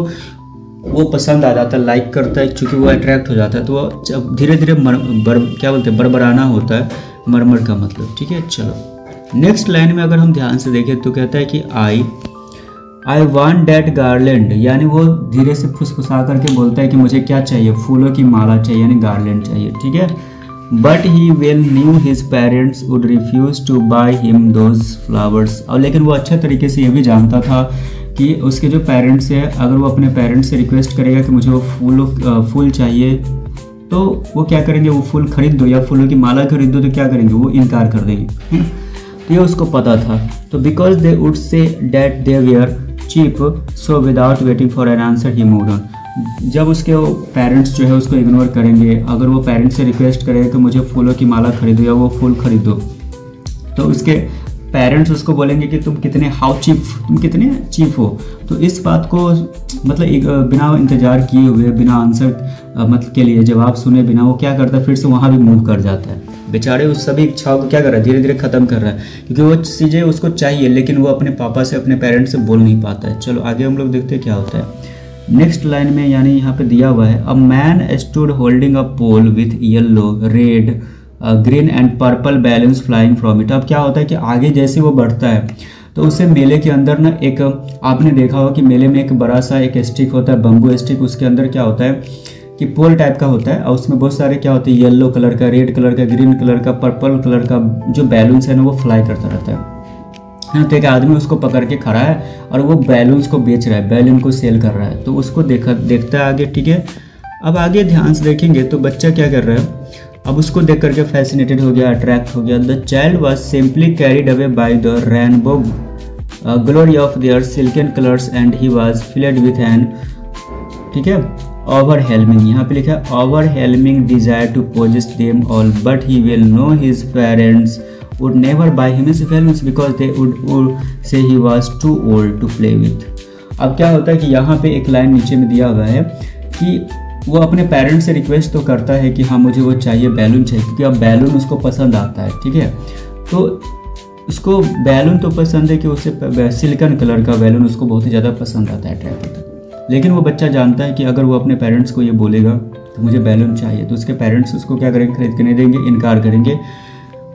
Speaker 1: वो पसंद आ जाता है, लाइक करता है, क्योंकि वो अट्रैक्ट हो जाता है। तो वो जब धीरे धीरे क्या बोलते हैं, बरबराना होता है, मरमर का मतलब। ठीक है, चलो नेक्स्ट लाइन में अगर हम ध्यान से देखें तो कहता है कि आई वांट दैट गार्लैंड, यानी वो धीरे से फुसफुसा करके बोलता है कि मुझे क्या चाहिए, फूलों की माला चाहिए, यानी गार्लैंड चाहिए। ठीक है, but he well knew his parents would refuse to buy him those flowers, और लेकिन वो अच्छे तरीके से ये भी जानता था कि उसके जो पेरेंट्स है, अगर वो अपने पेरेंट्स से रिक्वेस्ट करेगा कि मुझे वो फूल चाहिए, तो वो क्या करेंगे, वो फूल खरीद दो या फूलों की माला खरीद दो, तो क्या करेंगे, वो इनकार कर देंगे। तो ये उसको पता था। तो because they would say that they were cheap, so without waiting for an answer he moved on. जब उसके पेरेंट्स जो है उसको इग्नोर करेंगे, अगर वो पेरेंट्स से रिक्वेस्ट करेगा कि मुझे फूलों की माला खरीदो या वो फूल खरीदो, तो उसके पेरेंट्स उसको बोलेंगे कि तुम कितने तुम कितने चीप हो। तो इस बात को मतलब बिना इंतजार किए हुए, बिना आंसर मतलब के लिए जवाब सुने बिना, वो क्या करता है, फिर से वहाँ भी मूव कर जाता है। बेचारे उस सभी इच्छाओं को क्या कर रहा है, धीरे धीरे खत्म कर रहा है, क्योंकि वो चीज़ें उसको चाहिए, लेकिन वो अपने पापा से, अपने पेरेंट्स से बोल नहीं पाता है। चलो आगे हम लोग देखते हैं क्या होता है नेक्स्ट लाइन में। यानी यहाँ पे दिया हुआ है, a man stood holding a pole with yellow, red, green and purple balloons flying from it. अब क्या होता है कि आगे जैसे वो बढ़ता है तो उसे मेले के अंदर ना एक, आपने देखा होगा कि मेले में एक बड़ा सा एक स्टिक होता है, बम्बू स्टिक, उसके अंदर क्या होता है कि पोल टाइप का होता है, और उसमें बहुत सारे क्या होते हैं, येलो कलर का, रेड कलर का, ग्रीन कलर का, पर्पल कलर का जो बैलून्स है ना, वो फ्लाई करता रहता है। तो एक आदमी उसको पकड़ के खड़ा है और वो बैलून्स को बेच रहा है, बैलून को सेल कर रहा है, तो उसको देखता है आगे। ठीक है, अब आगे ध्यान से देखेंगे तो बच्चा क्या कर रहा है, अब उसको देख करके फैसिनेटेड हो गया, अट्रैक्ट हो गया। The child was simply carried away by the rainbow glory of their silken colours and he was filled with an, ठीक है, ओवरहेलमिंग, यहाँ पे लिखा है overwhelming desire to possess them all, but he well know his parents would never buy him his balloons because they would say he was too old to play with। अब क्या होता है कि यहाँ पे एक लाइन नीचे में दिया हुआ है कि वो अपने पेरेंट्स से रिक्वेस्ट तो करता है कि हाँ मुझे वो चाहिए, बैलून चाहिए, क्योंकि अब बैलून उसको पसंद आता है। ठीक है, तो उसको बैलून तो पसंद है कि उसे सिलिकॉन कलर का बैलून उसको बहुत ही ज़्यादा पसंद आता है, अट्रैक्ट होता है। लेकिन वो बच्चा जानता है कि अगर वो अपने पेरेंट्स को ये बोलेगा तो मुझे बैलून चाहिए, तो उसके पेरेंट्स उसको क्या करेंगे, खरीद के नहीं देंगे, इनकार करेंगे।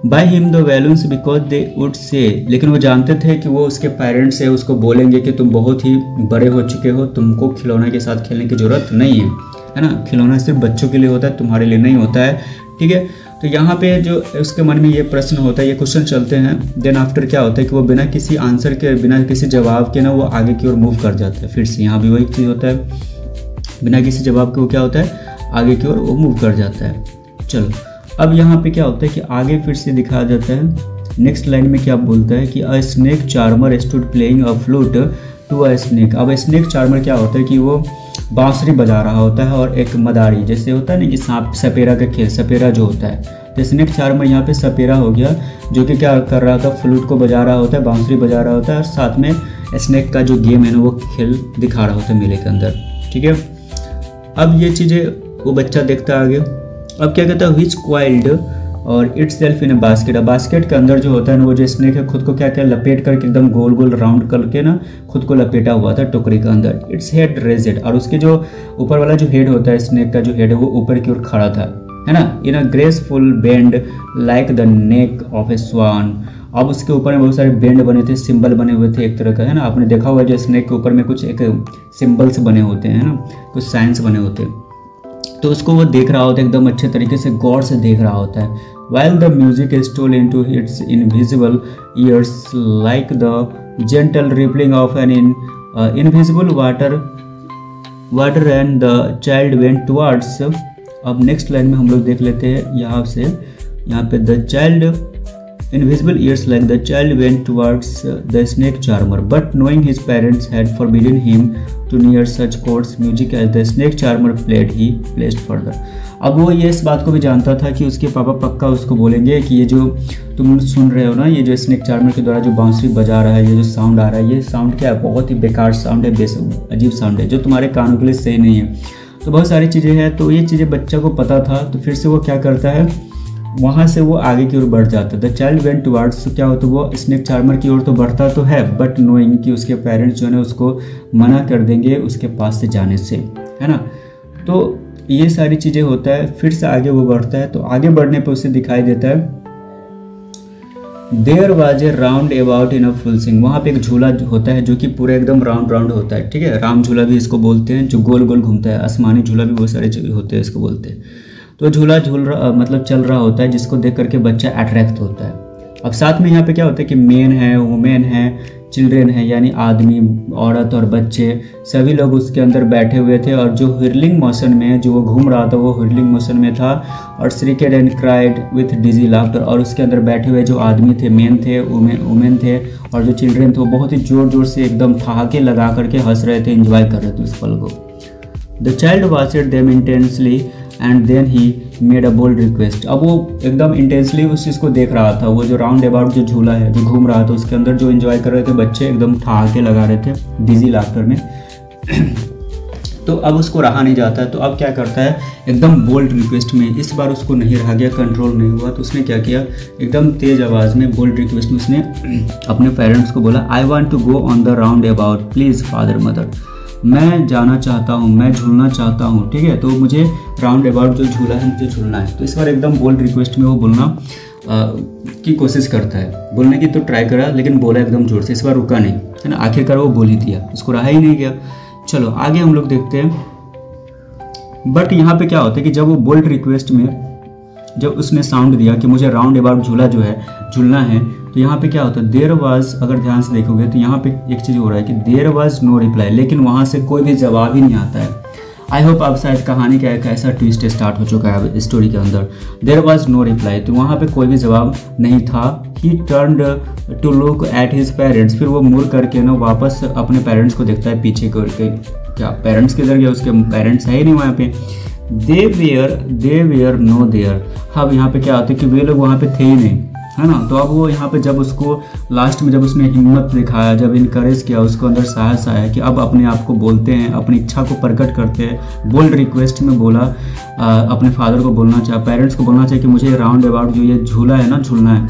Speaker 1: By him the balloons because they would से, लेकिन वो जानते थे कि वो उसके पेरेंट्स से उसको बोलेंगे कि तुम बहुत ही बड़े हो चुके हो, तुमको खिलौना के साथ खेलने की ज़रूरत नहीं है ना, खिलौना सिर्फ बच्चों के लिए होता है, तुम्हारे लिए नहीं होता है। ठीक है, तो यहाँ पे जो उसके मन में ये प्रश्न होता है, ये क्वेश्चन चलते हैं, देन आफ्टर क्या होता है कि वो बिना किसी आंसर के, बिना किसी जवाब के ना वो आगे की ओर मूव कर जाता है। फिर से यहाँ भी वही चीज़ होता है, बिना किसी जवाब के वो क्या होता है, आगे की ओर वो मूव कर जाता है। चलो अब यहाँ पे क्या होता है कि आगे फिर से दिखाया जाता है। नेक्स्ट लाइन में क्या बोलता है कि a snake charmer stood playing a flute to a snake. अब स्नेक चार्मर क्या होता है कि वो बांसुरी बजा रहा होता है, और एक मदारी जैसे होता है ना कि सांप सपेरा का खेल, सपेरा जो होता है, तो स्नेक चार्मर यहाँ पे सपेरा हो गया, जो कि क्या कर रहा था, फ्लूट को बजा रहा होता है, बांसुरी बजा रहा होता है, और साथ में स्नेक का जो गेम है ना वो खेल दिखा रहा होता है मेले के अंदर। ठीक है, अब ये चीज़ें वो बच्चा देखता आगे। अब क्या कहता है, विच क्वाइल्ड और it's self in A basket. अब बास्केट के अंदर जो होता है ना, वो जो स्नेक है खुद को क्या क्या लपेट करके एकदम गोल गोल राउंड करके ना खुद को लपेटा हुआ था टोकरी के अंदर। इट्स हेड रेजेड, और उसके जो ऊपर वाला जो हेड होता है, स्नेक का जो हेड है वो ऊपर की ओर खड़ा था, है ना, in a graceful bend like the neck of a swan. अब उसके ऊपर में बहुत सारे बेंड बने थे, सिंबल बने हुए थे एक तरह का, है ना, आपने देखा हुआ जो स्नेक के ऊपर में कुछ एक सिंबल्स बने होते हैं ना, कुछ साइंस बने होते हैं, तो उसको वो देख रहा होता है एकदम अच्छे तरीके से, गौर से देख रहा होता है। While the music stole into its invisible ears like the gentle rippling of an invisible water and the child went towards। अब नेक्स्ट लाइन में हम लोग देख लेते हैं यहाँ से, यहाँ पे the child invisible ears like the child went towards the snake charmer, but knowing his parents had forbidden him to near such coarse music as the snake charmer played, he placed further. अब वो ये इस बात को भी जानता था कि उसके पापा पक्का उसको बोलेंगे कि ये जो तुम सुन रहे हो ना, ये जो स्नेक चार्मर के द्वारा जो बांसुरी बजा रहा है, ये जो साउंड आ रहा है, ये साउंड क्या है, बहुत ही बेकार साउंड है, अजीब साउंड है, जो तुम्हारे कानों के लिए सही नहीं है। तो बहुत सारी चीज़ें हैं, तो ये चीज़ें बच्चा को पता था। तो फिर से वो क्या करता है, वहाँ से वो आगे की ओर बढ़ जाता है। द चाइल्ड वेंट टुवर्ड्स, तो क्या होता है, वो स्नेक चार्मर की ओर तो बढ़ता तो है, बट नोइंग कि उसके पेरेंट्स जो है उसको मना कर देंगे उसके पास से जाने से, है ना। तो ये सारी चीज़ें होता है। फिर से आगे वो बढ़ता है, तो आगे बढ़ने पर उसे दिखाई देता है there was a roundabout in a full swing. वहाँ पे एक झूला होता है जो कि पूरा एकदम राउंड राउंड होता है, ठीक है। राम झूला भी इसको बोलते हैं, जो गोल गोल घूमता है। आसमानी झूला भी बहुत सारे होते हैं, इसको बोलते हैं। तो झूला झूल रहा, मतलब चल रहा होता है, जिसको देख करके बच्चा अट्रैक्ट होता है। अब साथ में यहाँ पे क्या होता है कि मेन है, वुमेन है, चिल्ड्रेन है, यानी आदमी, औरत और बच्चे, सभी लोग उसके अंदर बैठे हुए थे। और जो हिरलिंग मोशन में, जो वो घूम रहा था, वो हिरलिंग मोशन में था। और shrieked and cried with dizzy laughter, और उसके अंदर बैठे हुए जो आदमी थे, मेन थे, वुमेन थे, और जो चिल्ड्रेन थे, वो बहुत ही ज़ोर ज़ोर से एकदम ठहाके लगा करके हंस रहे थे, एंजॉय कर रहे थे उस पल को। The child watched them intensely and then he made a bold request. अब वो एकदम इंटेंसली उस चीज़ को देख रहा था। वो जो राउंड अबाउट जो झूला है, जो घूम रहा था, उसके अंदर जो एंजॉय कर रहे थे बच्चे, एकदम ठहाके लगा रहे थे डिजी लाफ्टर में। तो अब उसको रहा नहीं जाता, तो अब क्या करता है, एकदम बोल्ड रिक्वेस्ट में, इस बार उसको नहीं रहा गया, कंट्रोल नहीं हुआ, तो उसने क्या किया, एकदम तेज़ आवाज़ में बोल्ड रिक्वेस्ट में उसने अपने पेरेंट्स को बोला, I want to go on the roundabout please father mother. मैं जाना चाहता हूँ, मैं झूलना चाहता हूँ, ठीक है। तो मुझे राउंड अबाउट जो झूला है मुझे झूलना है। तो इस बार एकदम बोल्ड रिक्वेस्ट में वो बोलना की कोशिश करता है, बोलने की तो ट्राई करा, लेकिन बोला एकदम जोर से, इस बार रुका नहीं, है ना। आखिरकार वो बोल ही दिया, उसको रहा ही नहीं गया। चलो आगे हम लोग देखते हैं। बट यहाँ पे क्या होता है कि जब वो बोल्ड रिक्वेस्ट में जब उसने साउंड दिया कि मुझे राउंड अबाउट झूला जो है झूलना है, तो यहाँ पे क्या होता है, देयर वाज, अगर ध्यान से देखोगे तो यहाँ पे एक चीज़ हो रहा है कि देयर वाज नो रिप्लाई, लेकिन वहाँ से कोई भी जवाब ही नहीं आता है। आई होप आप शायद कहानी का एक ऐसा ट्विस्ट स्टार्ट हो चुका है स्टोरी के अंदर। देयर वाज नो रिप्लाई, तो वहाँ पे कोई भी जवाब नहीं था। He turned to look at his parents, फिर वो मुड़ करके ना वापस अपने पेरेंट्स को देखता है पीछे करके। क्या पेरेंट्स किधर गए, उसके पेरेंट्स है ही नहीं वहाँ पे। दे वेयर नो देयर। अब यहाँ पे क्या होता है कि वे लोग वहाँ पे थे ही नहीं, है ना। तो अब वो यहाँ पे जब उसको लास्ट में जब उसने हिम्मत दिखाया, जब इनकरेज किया, उसको अंदर साहस आया कि अब अपने आप को बोलते हैं, अपनी इच्छा को प्रकट करते हैं। बोल्ड रिक्वेस्ट में बोला, अपने फादर को बोलना चाहे, पेरेंट्स को बोलना चाहिए कि मुझे राउंड अबाउट जो ये झूला है ना झूलना है।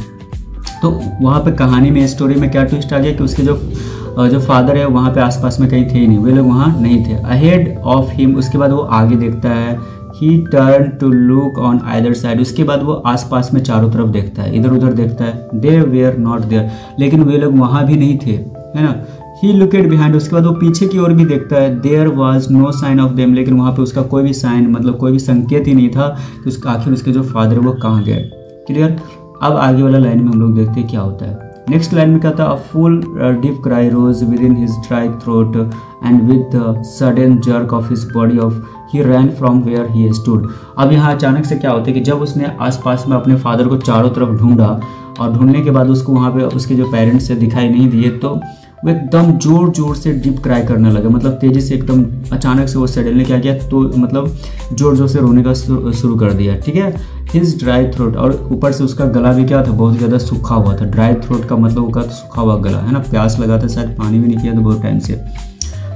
Speaker 1: तो वहाँ पे कहानी में, स्टोरी में क्या ट्विस्ट आ गया कि उसके जो फादर है वहाँ पे आसपास में कहीं थे ही नहीं, वे लोग वहाँ नहीं थे। अहेड ऑफ हिम, उसके बाद वो आगे देखता है। He turn to look on either side, उसके बाद वो आसपास में चारों तरफ देखता है, इधर उधर देखता है। दे वेयर नॉट देयर, लेकिन वे लोग वहाँ भी नहीं थे, है ना। ही लुकेड बिहाइंड, उसके बाद वो पीछे की ओर भी देखता है। There was no sign of them, लेकिन वहाँ पे उसका कोई भी साइन, मतलब कोई भी संकेत ही नहीं था कि उसका आखिर उसके जो फादर वो कहाँ गए। क्लियर। अब आगे वाला लाइन में हम लोग देखते हैं क्या होता है। नेक्स्ट लाइन में क्या था, a full deep cry rose within his dry throat and with the sudden jerk of his body off he ran from where he stood. अब यहाँ अचानक से क्या होता है कि जब उसने आसपास में अपने फादर को चारों तरफ ढूंढा, और ढूंढने के बाद उसको वहाँ पे उसके जो पेरेंट्स से दिखाई नहीं दिए, तो वो एकदम जोर जोर से डीप क्राई करने लगा, मतलब तेज़ी से एकदम अचानक से वो सडनली क्या किया, तो मतलब जोर जोर से रोने का शुरू कर दिया, ठीक है। हिज ड्राई थ्रोट, और ऊपर से उसका गला भी क्या था, बहुत ज़्यादा सूखा हुआ था। ड्राई थ्रोट का मतलब उसका सूखा हुआ गला, है ना। प्यास लगा था, शायद पानी भी नहीं पिया था बहुत टाइम से,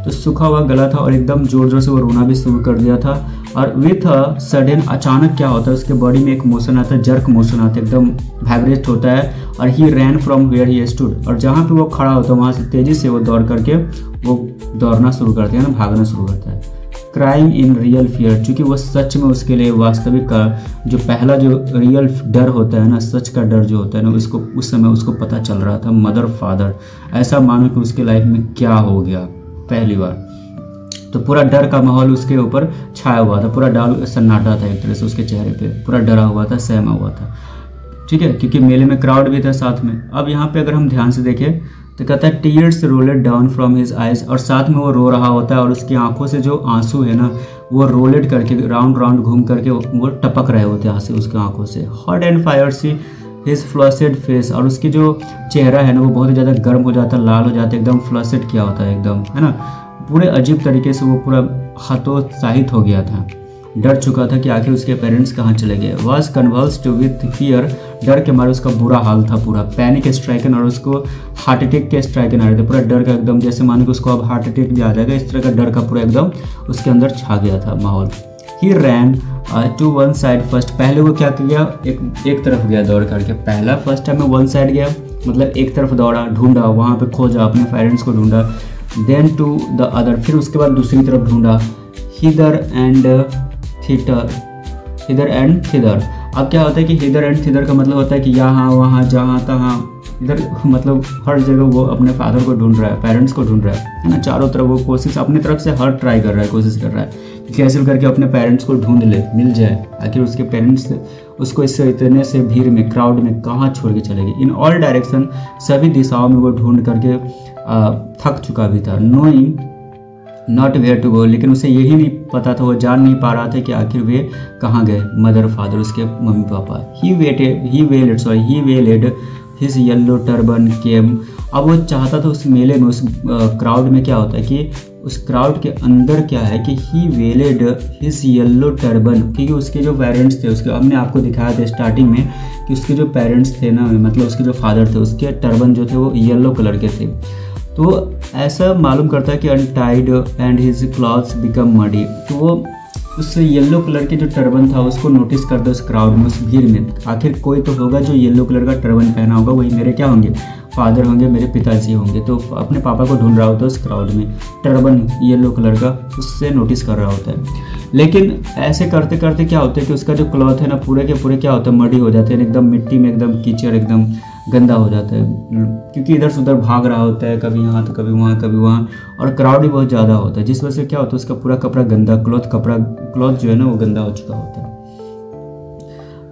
Speaker 1: तो सूखा हुआ गला था, और एकदम जोर जोर से वो रोना भी शुरू कर दिया था। और विथ अ सडन, अचानक क्या होता है, उसके बॉडी में एक मोशन आता है, जर्क मोशन आता है, एकदम वाइब्रेट होता है। और he ran from where he stood, और जहाँ पे वो खड़ा होता है वहाँ से तेज़ी से वो दौड़ करके वो दौड़ना शुरू करते हैं ना, भागना शुरू करता है। क्राइंग इन रियल फियर, चूँकि वो सच में उसके लिए वास्तविक का जो पहला जो रियल डर होता है ना, सच का डर जो होता है ना, उसको उस समय उसको पता चल रहा था। मदर फादर, ऐसा मानो कि उसके लाइफ में क्या हो गया पहली बार। तो पूरा डर का माहौल उसके ऊपर छाया हुआ था, पूरा डर सन्नाटा था एक तरह से उसके चेहरे पे, पूरा डरा हुआ था, सहमा हुआ था, ठीक है, क्योंकि मेले में क्राउड भी था साथ में। अब यहाँ पे अगर हम ध्यान से देखें तो कहता है tears rolled down from his eyes, और साथ में वो रो रहा होता है, और उसकी आंखों से जो आंसू है ना वो रोलेड करके राउंड राउंड घूम करके वो टपक रहे होते हैं आंसू उसकी आंखों से। Hot and fire see his flushed face, और उसकी जो चेहरा है ना वो बहुत ज़्यादा गर्म हो जाता है, लाल हो जाता है, एकदम फ्लसेड किया होता है एकदम, है ना, पूरे अजीब तरीके से वो पूरा हतोत्साहित हो गया था, डर चुका था कि आखिर उसके पेरेंट्स कहाँ चले गए। वॉज कन्वल्स्ड विथ फियर, डर के मारे उसका बुरा हाल था पूरा, पैनिक स्ट्राइकन, और उसको हार्ट अटैक के स्ट्राइकन आ रहे थे, पूरा डर का एकदम, जैसे मानो कि उसको अब हार्ट अटैक भी आ जाएगा, इस तरह का डर का पूरा एकदम उसके अंदर छा गया था माहौल। He ran to one side first, पहले वो क्या किया, एक तरफ गया दौड़ करके, पहला फर्स्ट टाइम में वन साइड गया, मतलब एक तरफ दौड़ा, ढूंढा, वहाँ पे खोजा, अपने पेरेंट्स को ढूंढा, देन टू द अदर, फिर उसके बाद दूसरी तरफ ढूंढा, हिदर एंड थिदर। अब क्या होता है कि हिदर एंड थिदर का मतलब होता है कि यहाँ वहाँ जहाँ तहाँ, इधर मतलब हर जगह वो अपने फादर को ढूंढ रहा है, पेरेंट्स को ढूंढ रहा है ना, चारों तरफ वो कोशिश अपनी तरफ से हर ट्राई कर रहा है, कोशिश कर रहा है कैसे करके अपने पेरेंट्स को ढूंढ ले, मिल जाए, आखिर उसके पेरेंट्स उसको इससे इतने से भीड़ में, क्राउड में कहाँ छोड़ के चले गए। इन ऑल डायरेक्शन, सभी दिशाओं में वो ढूंढ करके थक चुका भी था। Knowing not where to go, लेकिन उसे यही नहीं पता था, वो जान नहीं पा रहा था कि आखिर वे कहाँ गए, मदर फादर, उसके मम्मी पापा। ही वेलेड हिज येलो टर्बन केम, अब वो चाहता था उस मेले में, उस क्राउड में क्या होता है कि उस क्राउड के अंदर क्या है कि ही वेलेड हिज येलो टर्बन, क्योंकि उसके जो पेरेंट्स थे, उसके हमने आपको दिखाया था स्टार्टिंग में कि उसके जो पेरेंट्स थे ना, मतलब उसके जो फादर थे, उसके टर्बन जो थे वो येलो कलर के थे। तो ऐसा मालूम करता है कि untied and his clothes become muddy, तो वो उस येलो कलर के जो टर्बन था उसको नोटिस करता उस क्राउड में, उस भीड़ में, आखिर कोई तो होगा जो येलो कलर का टर्बन पहना होगा, वही मेरे क्या होंगे, फादर होंगे, मेरे पिताजी होंगे। तो अपने पापा को ढूंढ रहा होता है उस क्राउड में, टर्बन येलो कलर का, उससे नोटिस कर रहा होता है। लेकिन ऐसे करते करते क्या होता है कि उसका जो क्लॉथ है ना, पूरे के पूरे क्या होता है, मडी हो जाते हैं, एकदम मिट्टी में, एकदम कीचड़, एकदम गंदा हो जाता है, क्योंकि इधर से उधर भाग रहा होता है, कभी यहाँ तो कभी वहाँ, कभी वहाँ, और क्राउड भी बहुत ज़्यादा होता है, जिस वजह से क्या होता है उसका पूरा कपड़ा गंदा, क्लॉथ जो है ना वो गंदा हो चुका होता है।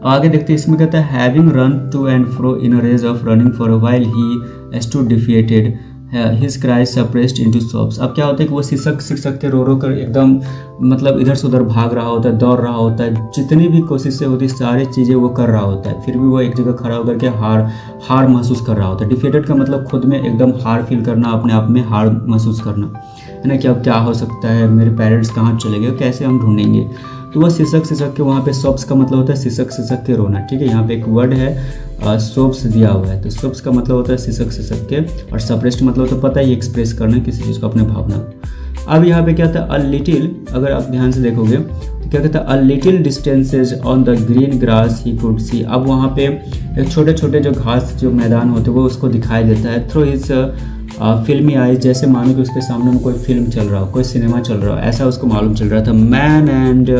Speaker 1: आगे देखते हैं, इसमें कहता है having run to and fro in a rage of running for a while he stood defeated his cries suppressed into sobs. अब क्या होता है कि वो सिसक के रो कर एकदम, मतलब इधर से उधर भाग रहा होता है, दौड़ रहा होता है, जितनी भी कोशिशें होती सारी चीज़ें वो कर रहा होता है, फिर भी वो एक जगह खड़ा होकर के हार महसूस कर रहा होता है। डिफिएटेड का मतलब खुद में एकदम हार फील करना, अपने आप में हार महसूस करना, है ना, कि अब क्या हो सकता है, मेरे पेरेंट्स कहाँ चले गए, कैसे हम ढूंढेंगे। तो वह सिसक के, वहाँ पे सॉब्स का मतलब होता है सिसक के रोना, ठीक है, यहाँ पे एक वर्ड है सोप्स दिया हुआ है, तो सोप्स का मतलब होता है सिसक के, और सप्रेस्ड मतलब तो पता ही, एक्सप्रेस करना किसी चीज़ को, अपने भावना। अब यहाँ पे क्या था, अ लिटिल, अगर आप ध्यान से देखोगे तो क्या कहता है, a little distances on the green grass he could see. अब वहाँ पे एक छोटे छोटे जो घास जो मैदान होते हैं वो उसको दिखाई देता है, थ्रू हिज फिल्मी आइज, जैसे मानो कि उसके सामने में कोई फिल्म चल रहा हो, कोई सिनेमा चल रहा हो, ऐसा उसको मालूम चल रहा था। मैन एंड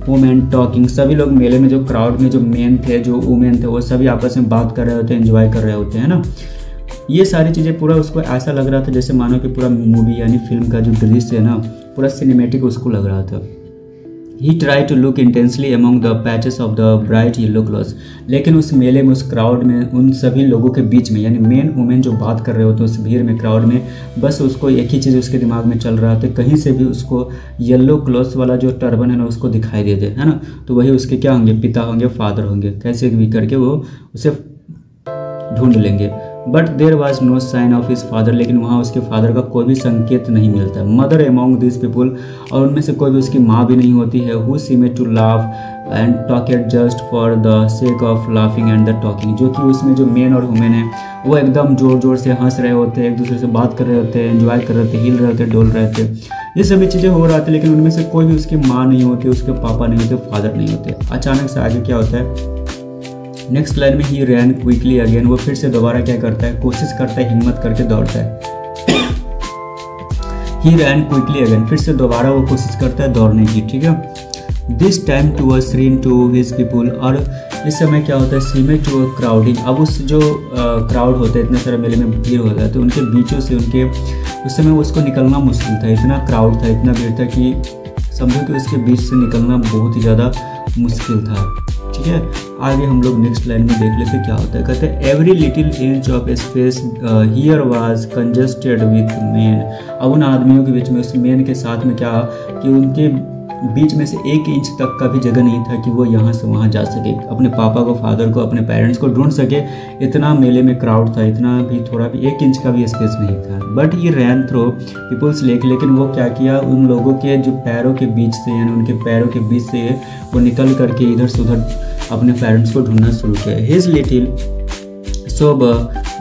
Speaker 1: वुमेन टॉकिंग, सभी लोग मेले में, जो क्राउड में जो मेन थे, जो वुमेन थे, वो सभी आपस में बात कर रहे होते हैं, एंजॉय कर रहे होते हैं ना। ये सारी चीज़ें पूरा उसको ऐसा लग रहा था जैसे मानो कि पूरा मूवी यानी फिल्म का जो दृश्य है ना, पूरा सिनेमेटिक उसको लग रहा था। He try to look intensely among the patches of the bright yellow clothes, लेकिन उस मेले में, उस क्राउड में, उन सभी लोगों के बीच में, यानी मेन वुमेन जो बात कर रहे होते उस भीड़ में, क्राउड में, बस उसको एक ही चीज़ उसके दिमाग में चल रहा था, कहीं से भी उसको येलो क्लॉथ्स वाला जो टर्बन है ना उसको दिखाई दे दे, है ना, तो वही उसके क्या होंगे, पिता होंगे, फादर होंगे, कैसे भी करके वो उसे ढूंढ लेंगे। But there was no sign of his father, लेकिन वहाँ उसके फादर का कोई भी संकेत नहीं मिलता। मदर एमॉन्ग दिस पीपुल, और उनमें से कोई भी उसकी माँ भी नहीं होती है। Who seemed to laugh and talk it just for the sake of laughing and the talking, जो कि उसमें जो मेन और वुमेन है वो एकदम जोर जोर से हंस रहे होते हैं, एक दूसरे से बात कर रहे होते हैं, एंजॉय कर रहे थे, हिल रहे थे, डोल रहे थे, ये सभी चीज़ें हो रहा था, लेकिन उनमें से कोई भी उसकी माँ नहीं होती, उसके पापा नहीं होते, फादर नहीं होते। अचानक से आगे क्या होता है, नेक्स्ट लाइन में, ही रैन क्विकली अगेन, वो फिर से दोबारा क्या करता है, कोशिश करता है, हिम्मत करके दौड़ता है। ही रैन क्विकली अगेन, फिर से दोबारा वो कोशिश करता है दौड़ने की, ठीक है। This time to a scene to his people, और इस समय क्या होता है, सीमे टू अ क्राउडिंग, अब उस जो क्राउड होता है, इतने सारे मेले में भीड़ होता है, तो उनके बीचों से, उनके उस समय उसको निकलना मुश्किल था, इतना क्राउड था, इतना भीड़ था कि समझो कि उसके बीच से निकलना बहुत ही ज़्यादा मुश्किल था, ठीक है। आगे हम लोग नेक्स्ट लाइन में देख लेते क्या होता है, कहते हैं every little inch of space here was congested with main. अब उन आदमियों के बीच में, उस मेन के साथ में क्या कि उनके बीच में से 1 इंच तक का भी जगह नहीं था कि वो यहाँ से वहाँ जा सके, अपने पापा को, फादर को, अपने पेरेंट्स को ढूंढ सके। इतना मेले में क्राउड था, इतना भी थोड़ा भी 1 इंच का भी स्पेस नहीं था। बट ये रैन थ्रू पीपल्स लेक, लेकिन वो क्या किया, उन लोगों के जो पैरों के बीच से, यानी उनके पैरों के बीच से वो निकल करके इधर से उधर अपने पेरेंट्स को ढूंढना शुरू किया। हिज लिटिल सोब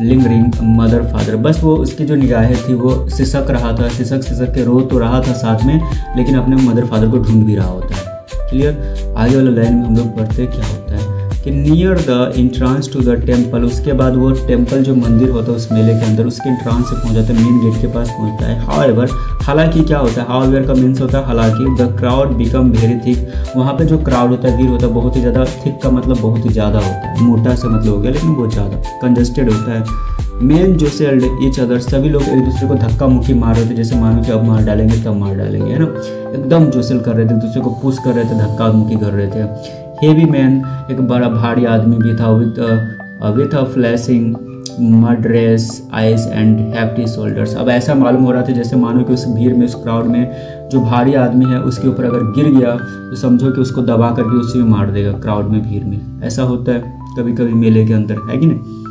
Speaker 1: लिंगरिंग मदर फादर, बस वो उसकी जो निगाहें थी वो सिसक रहा था, सिसक के रो तो रहा था साथ में, लेकिन अपने मदर फादर को ढूंढ भी रहा होता है। क्लियर। आगे वाला लाइन में हम लोग पढ़ते क्या होता है कि near the entrance to the temple, उसके बाद वो टेम्पल जो मंदिर होता है उस मेले के अंदर, उसके इंट्रांस से पहुंच जाता है, मेन गेट के पास पहुंचता है। हाउएवर, हालांकि क्या होता है, हाउएवर का मीन्स होता है हालांकि, the crowd become very thick, वहाँ पे जो क्राउड होता है, भीड़ होता है, बहुत ही ज़्यादा, थिक का मतलब बहुत ही ज़्यादा होता है, मोटा से मतलब हो गया, लेकिन बहुत ज़्यादा कंजस्टेड होता है। मेन जोसेल्ड ईच अदर, सभी लोग एक दूसरे को धक्का मुक्की मार रहे थे, जैसे मानो कि अब मार डालेंगे तब मार डालेंगे, है ना, एकदम जोसेल कर रहे थे, एक दूसरे को पुश कर रहे थे, धक्का मुक्की कर रहे थे। हेवी मैन, एक बड़ा भारी आदमी भी था, with a flashing murderous eyes and hefty shoulders. अब ऐसा मालूम हो रहा था जैसे मानो कि उस भीड़ में, उस क्राउड में जो भारी आदमी है उसके ऊपर अगर गिर गया तो समझो कि उसको दबा करके उसी में मार देगा, क्राउड में, भीड़ में। ऐसा होता है कभी कभी मेले के अंदर, है कि नहीं।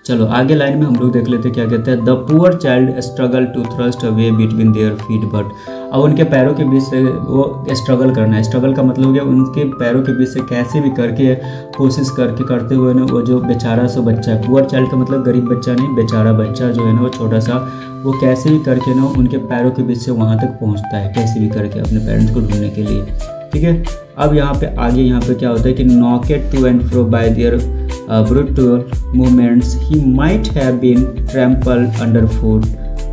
Speaker 1: चलो आगे लाइन में हम लोग देख लेते क्या कहते हैं। The poor child struggle to thrust away between their feet, but अब उनके पैरों के बीच से वो स्ट्रगल करना है। स्ट्रगल का मतलब हो गया उनके पैरों के बीच से कैसे भी करके कोशिश करके करते हुए ना, वो जो बेचारा सा बच्चा है, पुअर चाइल्ड का मतलब गरीब बच्चा नहीं, बेचारा बच्चा जो है ना, वो छोटा सा, वो कैसे भी करके ना उनके पैरों के बीच से वहाँ तक पहुँचता है, कैसे भी करके अपने पेरेंट्स को ढूंढने के लिए। ठीक है। अब यहाँ पे आगे यहाँ पे क्या होता है कि knocked to and fro by their brutal movements, he might have been trampled underfoot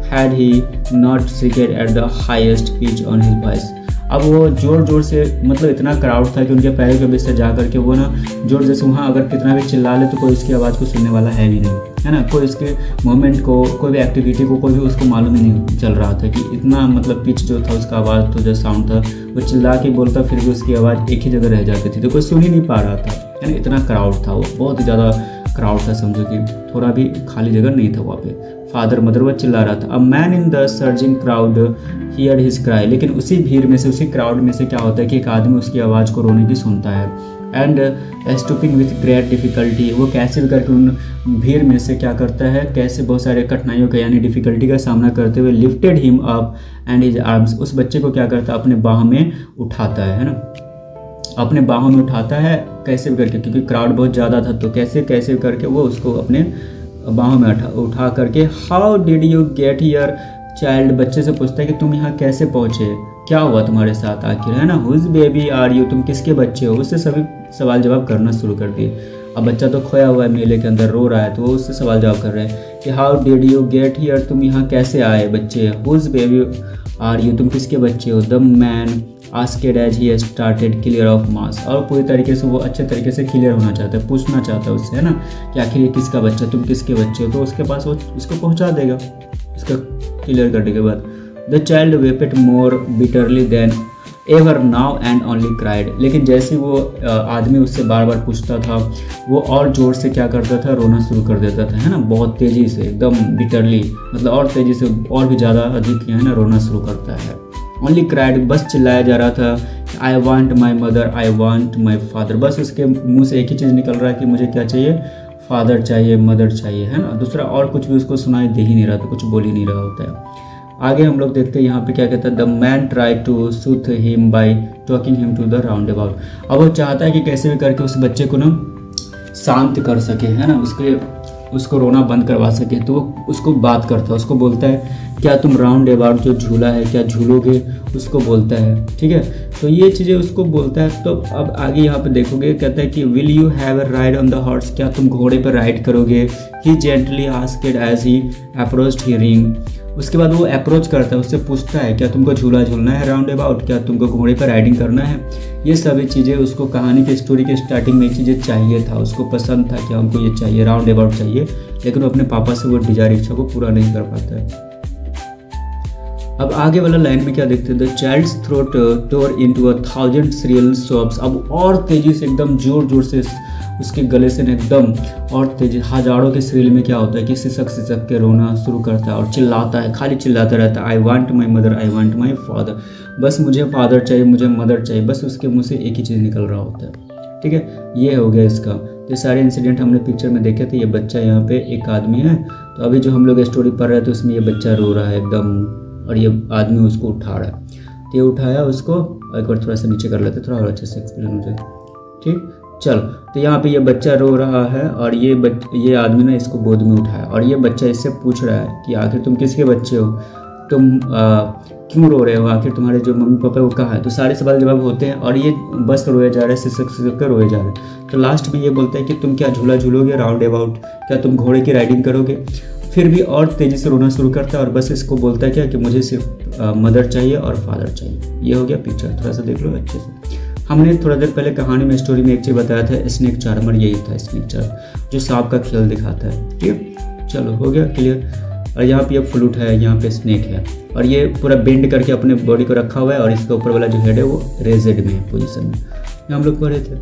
Speaker 1: had he not shrieked at the highest pitch on his voice। अब वो जोर जोर से, मतलब इतना क्राउड था कि उनके पैरों के बीच से जा करके वो ना जोर जैसे वहाँ अगर कितना भी चिल्ला ले तो कोई उसकी आवाज़ को सुनने वाला है भी नहीं, है ना, कोई उसके मोमेंट को, कोई भी एक्टिविटी को, कोई भी उसको मालूम ही नहीं चल रहा था कि इतना मतलब पिच जो था उसका आवाज़ तो जो साउंड था वो चिल्ला के बोलता, फिर भी उसकी आवाज़ एक ही जगह रह जाती थी, तो कोई सुन ही नहीं पा रहा था, है ना, इतना क्राउड था, वो बहुत ही ज़्यादा क्राउड था, समझो कि थोड़ा भी खाली जगह नहीं था वहाँ पे। फादर मदर वो चिल्ला रहा था। A man in the surging crowd here his cry, लेकिन उसी भीड़ में से, उसी क्राउड में से क्या होता है कि एक आदमी उसकी आवाज़ को रोने की सुनता है। And stooping with great difficulty, वो कैसे भी करके उन भीड़ में से क्या करता है, कैसे बहुत सारे कठिनाइयों का यानी डिफिकल्टी का सामना करते हुए lifted him up and his arms, उस बच्चे को क्या करता है, अपने बाह में उठाता है ना, अपने बाहों में उठाता है कैसे भी करके, क्योंकि क्राउड बहुत ज़्यादा था, तो कैसे कैसे करके वो उसको अपने बाहों में उठा करके। How did you get here child, बच्चे से पूछता है कि तुम यहाँ कैसे पहुँचे, क्या हुआ तुम्हारे साथ आखिर, है ना। हुज बेबी आर यू, तुम किसके बच्चे हो, उससे सभी सवाल जवाब करना शुरू कर दिए। अब बच्चा तो खोया हुआ है मेले के अंदर, रो रहा है, तो वो उससे सवाल जवाब कर रहे हैं कि how did you get here, तुम यहाँ कैसे आए बच्चे। हुज बेबी आर यू, तुम किसके बच्चे हो। The man asked as he started clear of mass, और पूरी तरीके से वो अच्छे तरीके से क्लियर होना चाहता है, पूछना चाहता है उससे, है ना, कि आखिर ये किसका बच्चा, तुम किसके बच्चे हो, तो उसके पास वो उसको पहुंचा देगा इसका क्लियर करने के बाद। The child wept more bitterly than ever now and only cried, लेकिन जैसे वो आदमी उससे बार बार पूछता था वो और ज़ोर से क्या करता था, रोना शुरू कर देता था, है ना, बहुत तेज़ी से, एकदम बिटरली, मतलब और तेज़ी से, और भी ज़्यादा अधिक, है ना, रोना शुरू करता है। ओनली क्राइड, बस चिल्लाया जा रहा था, I want my mother, I want my father, बस उसके मुंह से एक ही चीज़ निकल रहा है कि मुझे क्या चाहिए, फादर चाहिए, मदर चाहिए, है ना, दूसरा और कुछ भी उसको सुनाई दे ही नहीं रहा था, कुछ बोल ही नहीं रहा होता है। आगे हम लोग देखते हैं यहाँ पे क्या कहता है। The man try to soothe him by talking him to the roundabout, अब वो चाहता है कि कैसे भी करके उस बच्चे को ना शांत कर सके, है ना, उसको रोना बंद करवा सके, तो वो उसको बात करता है, उसको बोलता है क्या तुम राउंड अबाउट जो झूला है क्या झूलोगे, उसको बोलता है, ठीक है, तो ये चीज़ें उसको बोलता है। तो अब आगे यहाँ पे देखोगे कहता है कि will you have a ride on the horse, क्या तुम घोड़े पर राइड करोगे। He gently asked as he approached the ring, उसके बाद वो अप्रोच करता है, उससे पूछता है क्या तुमको झूला झूलना है राउंड अबाउट, क्या तुमको घोड़े पर राइडिंग करना है। ये सभी चीज़ें उसको कहानी की स्टोरी के स्टार्टिंग में चीज़ें चाहिए था, उसको पसंद था कि हमको ये चाहिए, राउंड अबाउट चाहिए, लेकिन वो अपने पापा से वो डिजायर इच्छा को पूरा नहीं कर पाता है। अब आगे वाला लाइन में क्या देखते हैं, the child's throat tore into 1000 shrill sobs, अब और तेजी से एकदम जोर जोर से उसके गले से एकदम और तेज हजारों के शरीर में क्या होता है कि सिसक सिसक के रोना शुरू करता है और चिल्लाता है, खाली चिल्लाता रहता है, आई want my mother, I want my father, बस मुझे फादर चाहिए, मुझे मदर चाहिए, बस उसके मुँह से एक ही चीज़ निकल रहा होता है। ठीक है, ये हो गया इसका। ये सारे इंसिडेंट हमने पिक्चर में देखे थे। ये बच्चा यहाँ पे एक आदमी है, तो अभी जो हम लोग स्टोरी पढ़ रहे थे उसमें ये बच्चा रो रहा है एकदम और ये आदमी उसको उठा रहा है। तो ये उठाया उसको, एक बार थोड़ा सा नीचे कर लेते थोड़ा और अच्छे से एक्सप्लेन हो जाए। ठीक, चल, तो यहाँ पे ये बच्चा रो रहा है और ये आदमी ने इसको गोद में उठाया और ये बच्चा इससे पूछ रहा है कि आखिर तुम किसके बच्चे हो, तुम क्यों रो रहे हो, आखिर तुम्हारे जो मम्मी पापा वो कहाँ है। तो सारे सवाल जवाब होते हैं और ये बस रोए जा रहे हैं, सिसक सिसक कर रोए जा रहे हैं। तो लास्ट में ये बोलता है कि तुम क्या झूला झूलोगे राउंड अबाउट, क्या तुम घोड़े की राइडिंग करोगे। फिर भी और तेज़ी से रोना शुरू करता है और बस इसको बोलता है क्या कि मुझे सिर्फ मदर चाहिए और फादर चाहिए। ये हो गया पिक्चर, थोड़ा सा देख लो अच्छे से। हमने थोड़ा देर पहले कहानी में स्टोरी में एक चीज़ बताया था, स्नेक चार्मर, यही था स्नेक चार्मर जो सांप का खेल दिखाता है। ठीक, चलो हो गया क्लियर। और यहाँ पे ये फ्लूट है, यहाँ पे स्नेक है और ये पूरा बेंड करके अपने बॉडी को रखा हुआ है और इसके ऊपर वाला जो हेड है वो रेजेड में है पोजीशन में, ये हम लोग पढ़े थे।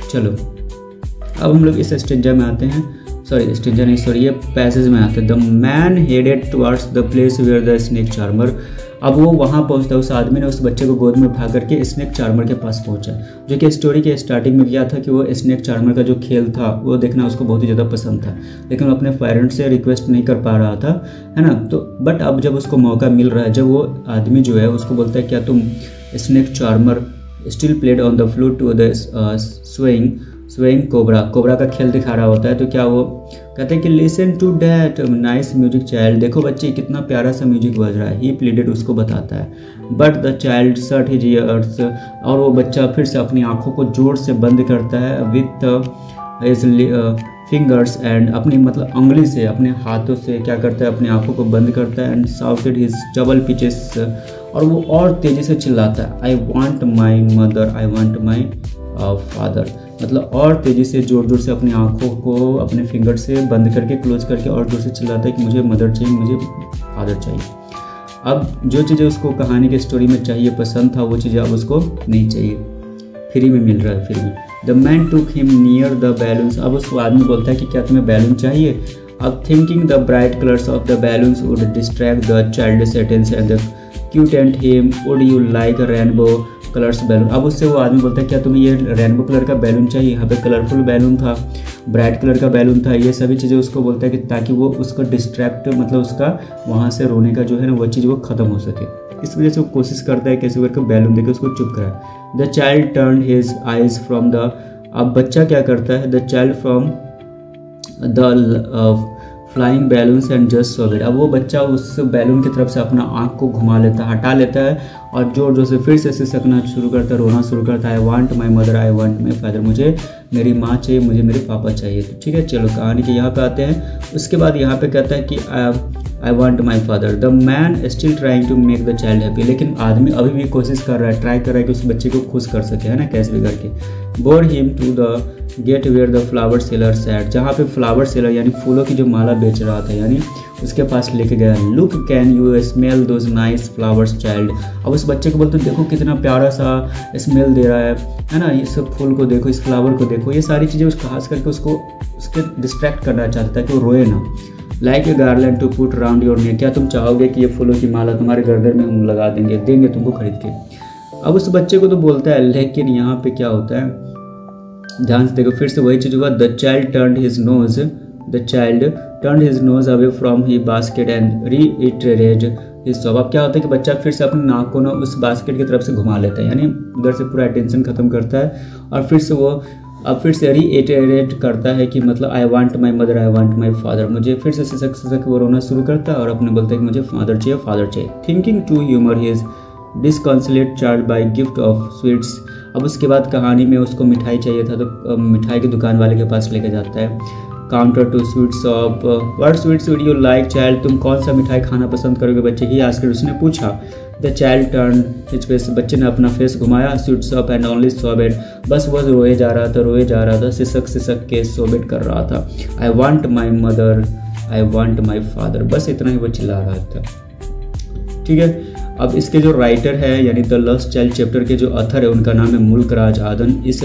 Speaker 1: चलो अब हम लोग इस स्टेंजा में आते हैं, सॉरी स्टेंजा नहीं सॉरी ये पैसेज में आते हैं। The man headed towards the place where the snake charmer. अब वो वहाँ पहुँचता है, उस आदमी ने उस बच्चे को गोद में उठा करके स्नेक चार्मर के पास पहुँचा, जो कि स्टोरी के स्टार्टिंग में किया था कि वो स्नेक चार्मर का जो खेल था वो देखना उसको बहुत ही ज़्यादा पसंद था, लेकिन वो अपने पेरेंट्स से रिक्वेस्ट नहीं कर पा रहा था, है ना। तो बट अब जब उसको मौका मिल रहा है, जब वो आदमी जो है उसको बोलता है क्या तुम snake charmer still played on the flute to the swaying cobra का खेल दिखा रहा होता है। तो क्या वो कहते हैं कि listen to that nice music child, देखो बच्चे कितना प्यारा सा म्यूजिक बज रहा है, ही प्लीडेड उसको बताता है। But the child shut his years, और वो बच्चा फिर से अपनी आंखों को जोर से बंद करता है विथ हिज फिंगर्स एंड अपनी मतलब उंगली से अपने हाथों से क्या करता है अपनी आंखों को बंद करता है and shouted his double pitches, और वो और तेज़ी से चिल्लाता है आई want my mother, I want my father, मतलब और तेज़ी से जोर जोर से अपनी आंखों को अपने फिंगर से बंद करके क्लोज करके और जोर से चिल्लाता है कि मुझे मदर चाहिए, मुझे फादर चाहिए। अब जो चीज़ें उसको कहानी के स्टोरी में चाहिए पसंद था वो चीज़ें अब उसको नहीं चाहिए, फ्री में मिल रहा है फ्री में। The man took him near the balloons, अब उसको आदमी बोलता है कि क्या तुम्हें बैलून चाहिए। अब thinking the bright colours of the balloons would distract the child attention and the cute and him would you like rainbow colours balloon. अब उससे वो आदमी बोलता है क्या तुम्हें ये रेनबो कलर का बैलून चाहिए, यहाँ पे कलरफुल बैलून था, ब्राइट कलर का बैलून था, ये सभी चीज़ें उसको बोलता है कि ताकि वो उसको डिस्ट्रैक्ट मतलब उसका वहाँ से रोने का जो है ना वो चीज़ वो ख़त्म हो सके। इस वजह से वो कोशिश करता है कैसे करके बैलून देके उसको चुप कराए। The child turn his eyes from the, अब बच्चा क्या करता है, the child from the flying balloons and just saw it, अब वो बच्चा उस बैलून की तरफ से अपना आँख को घुमा लेता है, हटा लेता है और जोर जोर से फिर से सिसकना शुरू करता है, रोना शुरू करता है। आई want my mother, I want my father, मुझे मेरी माँ चाहिए, मुझे मेरे पापा चाहिए। तो ठीक है चलो कहानी के यहाँ पे आते हैं। उसके बाद यहाँ पे कहता है कि I want my father. The man still trying to make the child happy, लेकिन आदमी अभी भी कोशिश कर रहा है, ट्राई कर रहा है कि उस बच्चे को खुश कर सके, है ना, कैसे भी करके। Bore him to the gate where the flower seller sat, जहाँ पे फ्लावर सेलर यानी फूलों की जो माला बेच रहा था यानी उसके पास लेके गया। Look can you smell those nice flowers child, अब उस बच्चे को बोलते देखो कितना प्यारा सा स्मेल दे रहा है ना, ये सब फूल को देखो, इस फ्लावर को देखो, ये सारी चीज़ें उस खास करके उसको उसके डिस्ट्रैक्ट करना चाहता है कि वो रोए ना। Like a garland to put round your neck, क्या तुम चाहोगे कि ये फूलों की माला तुम्हारे गर्दन में हम लगा देंगे तुमको खरीद के। अब उस बच्चे को तो बोलता है, लेकिन यहाँ पे क्या होता है ध्यान से देखो, फिर से वही चीज़ हुआ। The child turned his nose away from he basket and reiterated his sob. अब क्या होता है कि बच्चा फिर से अपनी नाक को ना उस बास्केट की तरफ से घुमा लेता है, यानी उधर से पूरा अटेंशन खत्म करता है और फिर से वो अब फिर से रीइटरेट करता है कि मतलब आई want my mother, I want my father, मुझे फिर से सिसक वो रोना शुरू करता है और अपने बोलता है कि मुझे फादर चाहिए। Thinking to humour his disconsolate child by gift of sweets, अब उसके बाद कहानी में उसको मिठाई चाहिए था तो मिठाई की दुकान वाले के पास लेके जाता है। Counter to sweet shop, what sweets would you like child, तुम कौन सा मिठाई खाना पसंद करोगे बच्चे, ही आस्क्ड, उसने पूछा। The child turn his face, बच्चे ने अपना फेस घुमाया। स्वीट शॉप एंड ओनली सॉबेट, बस वह रोए जा रहा था, सिसक के सॉबेट कर रहा था। आई want my mother, I want my father, बस इतना ही वो चिल्ला रहा था। ठीक है, अब इसके जो राइटर है यानी द लॉस्ट चाइल्ड चैप्टर के जो ऑथर है उनका नाम है मुल्क राज आदन। इस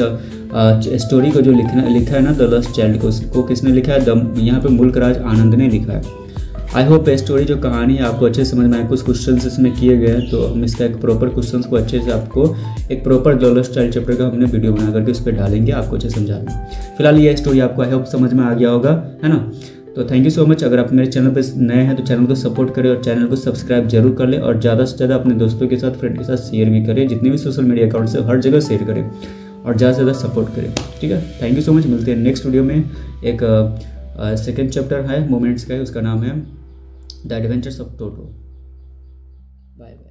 Speaker 1: स्टोरी को जो लिखा है ना द लॉस्ट चाइल्ड को, उसको किसने लिखा है? यहाँ पे मुल्क राज आनंद ने लिखा है। आई होप ये स्टोरी जो कहानी है आपको अच्छे से समझ में आए। कुछ क्वेश्चंस इसमें किए गए हैं तो हम इसका एक प्रॉपर क्वेश्चंस को अच्छे से आपको एक proper the lost child chapter का हमने वीडियो बना करके उस पर डालेंगे, आपको अच्छे समझा दें। फिलहाल ये स्टोरी आपको आई होप समझ में आ गया होगा, है ना। तो थैंक यू सो मच। अगर आप मेरे चैनल पर नए हैं तो चैनल को सपोर्ट करें और चैनल को सब्सक्राइब जरूर कर लें और ज़्यादा से ज़्यादा अपने दोस्तों के साथ, फ्रेंड के साथ शेयर भी करें। जितने भी सोशल मीडिया अकाउंट से हर जगह शेयर करें और ज़्यादा से ज़्यादा सपोर्ट करें, ठीक है। Thank you so much. मिलते हैं नेक्स्ट वीडियो में। एक सेकेंड चैप्टर है मोमेंट्स का, उसका नाम है the adventures of Toto. Bye bye.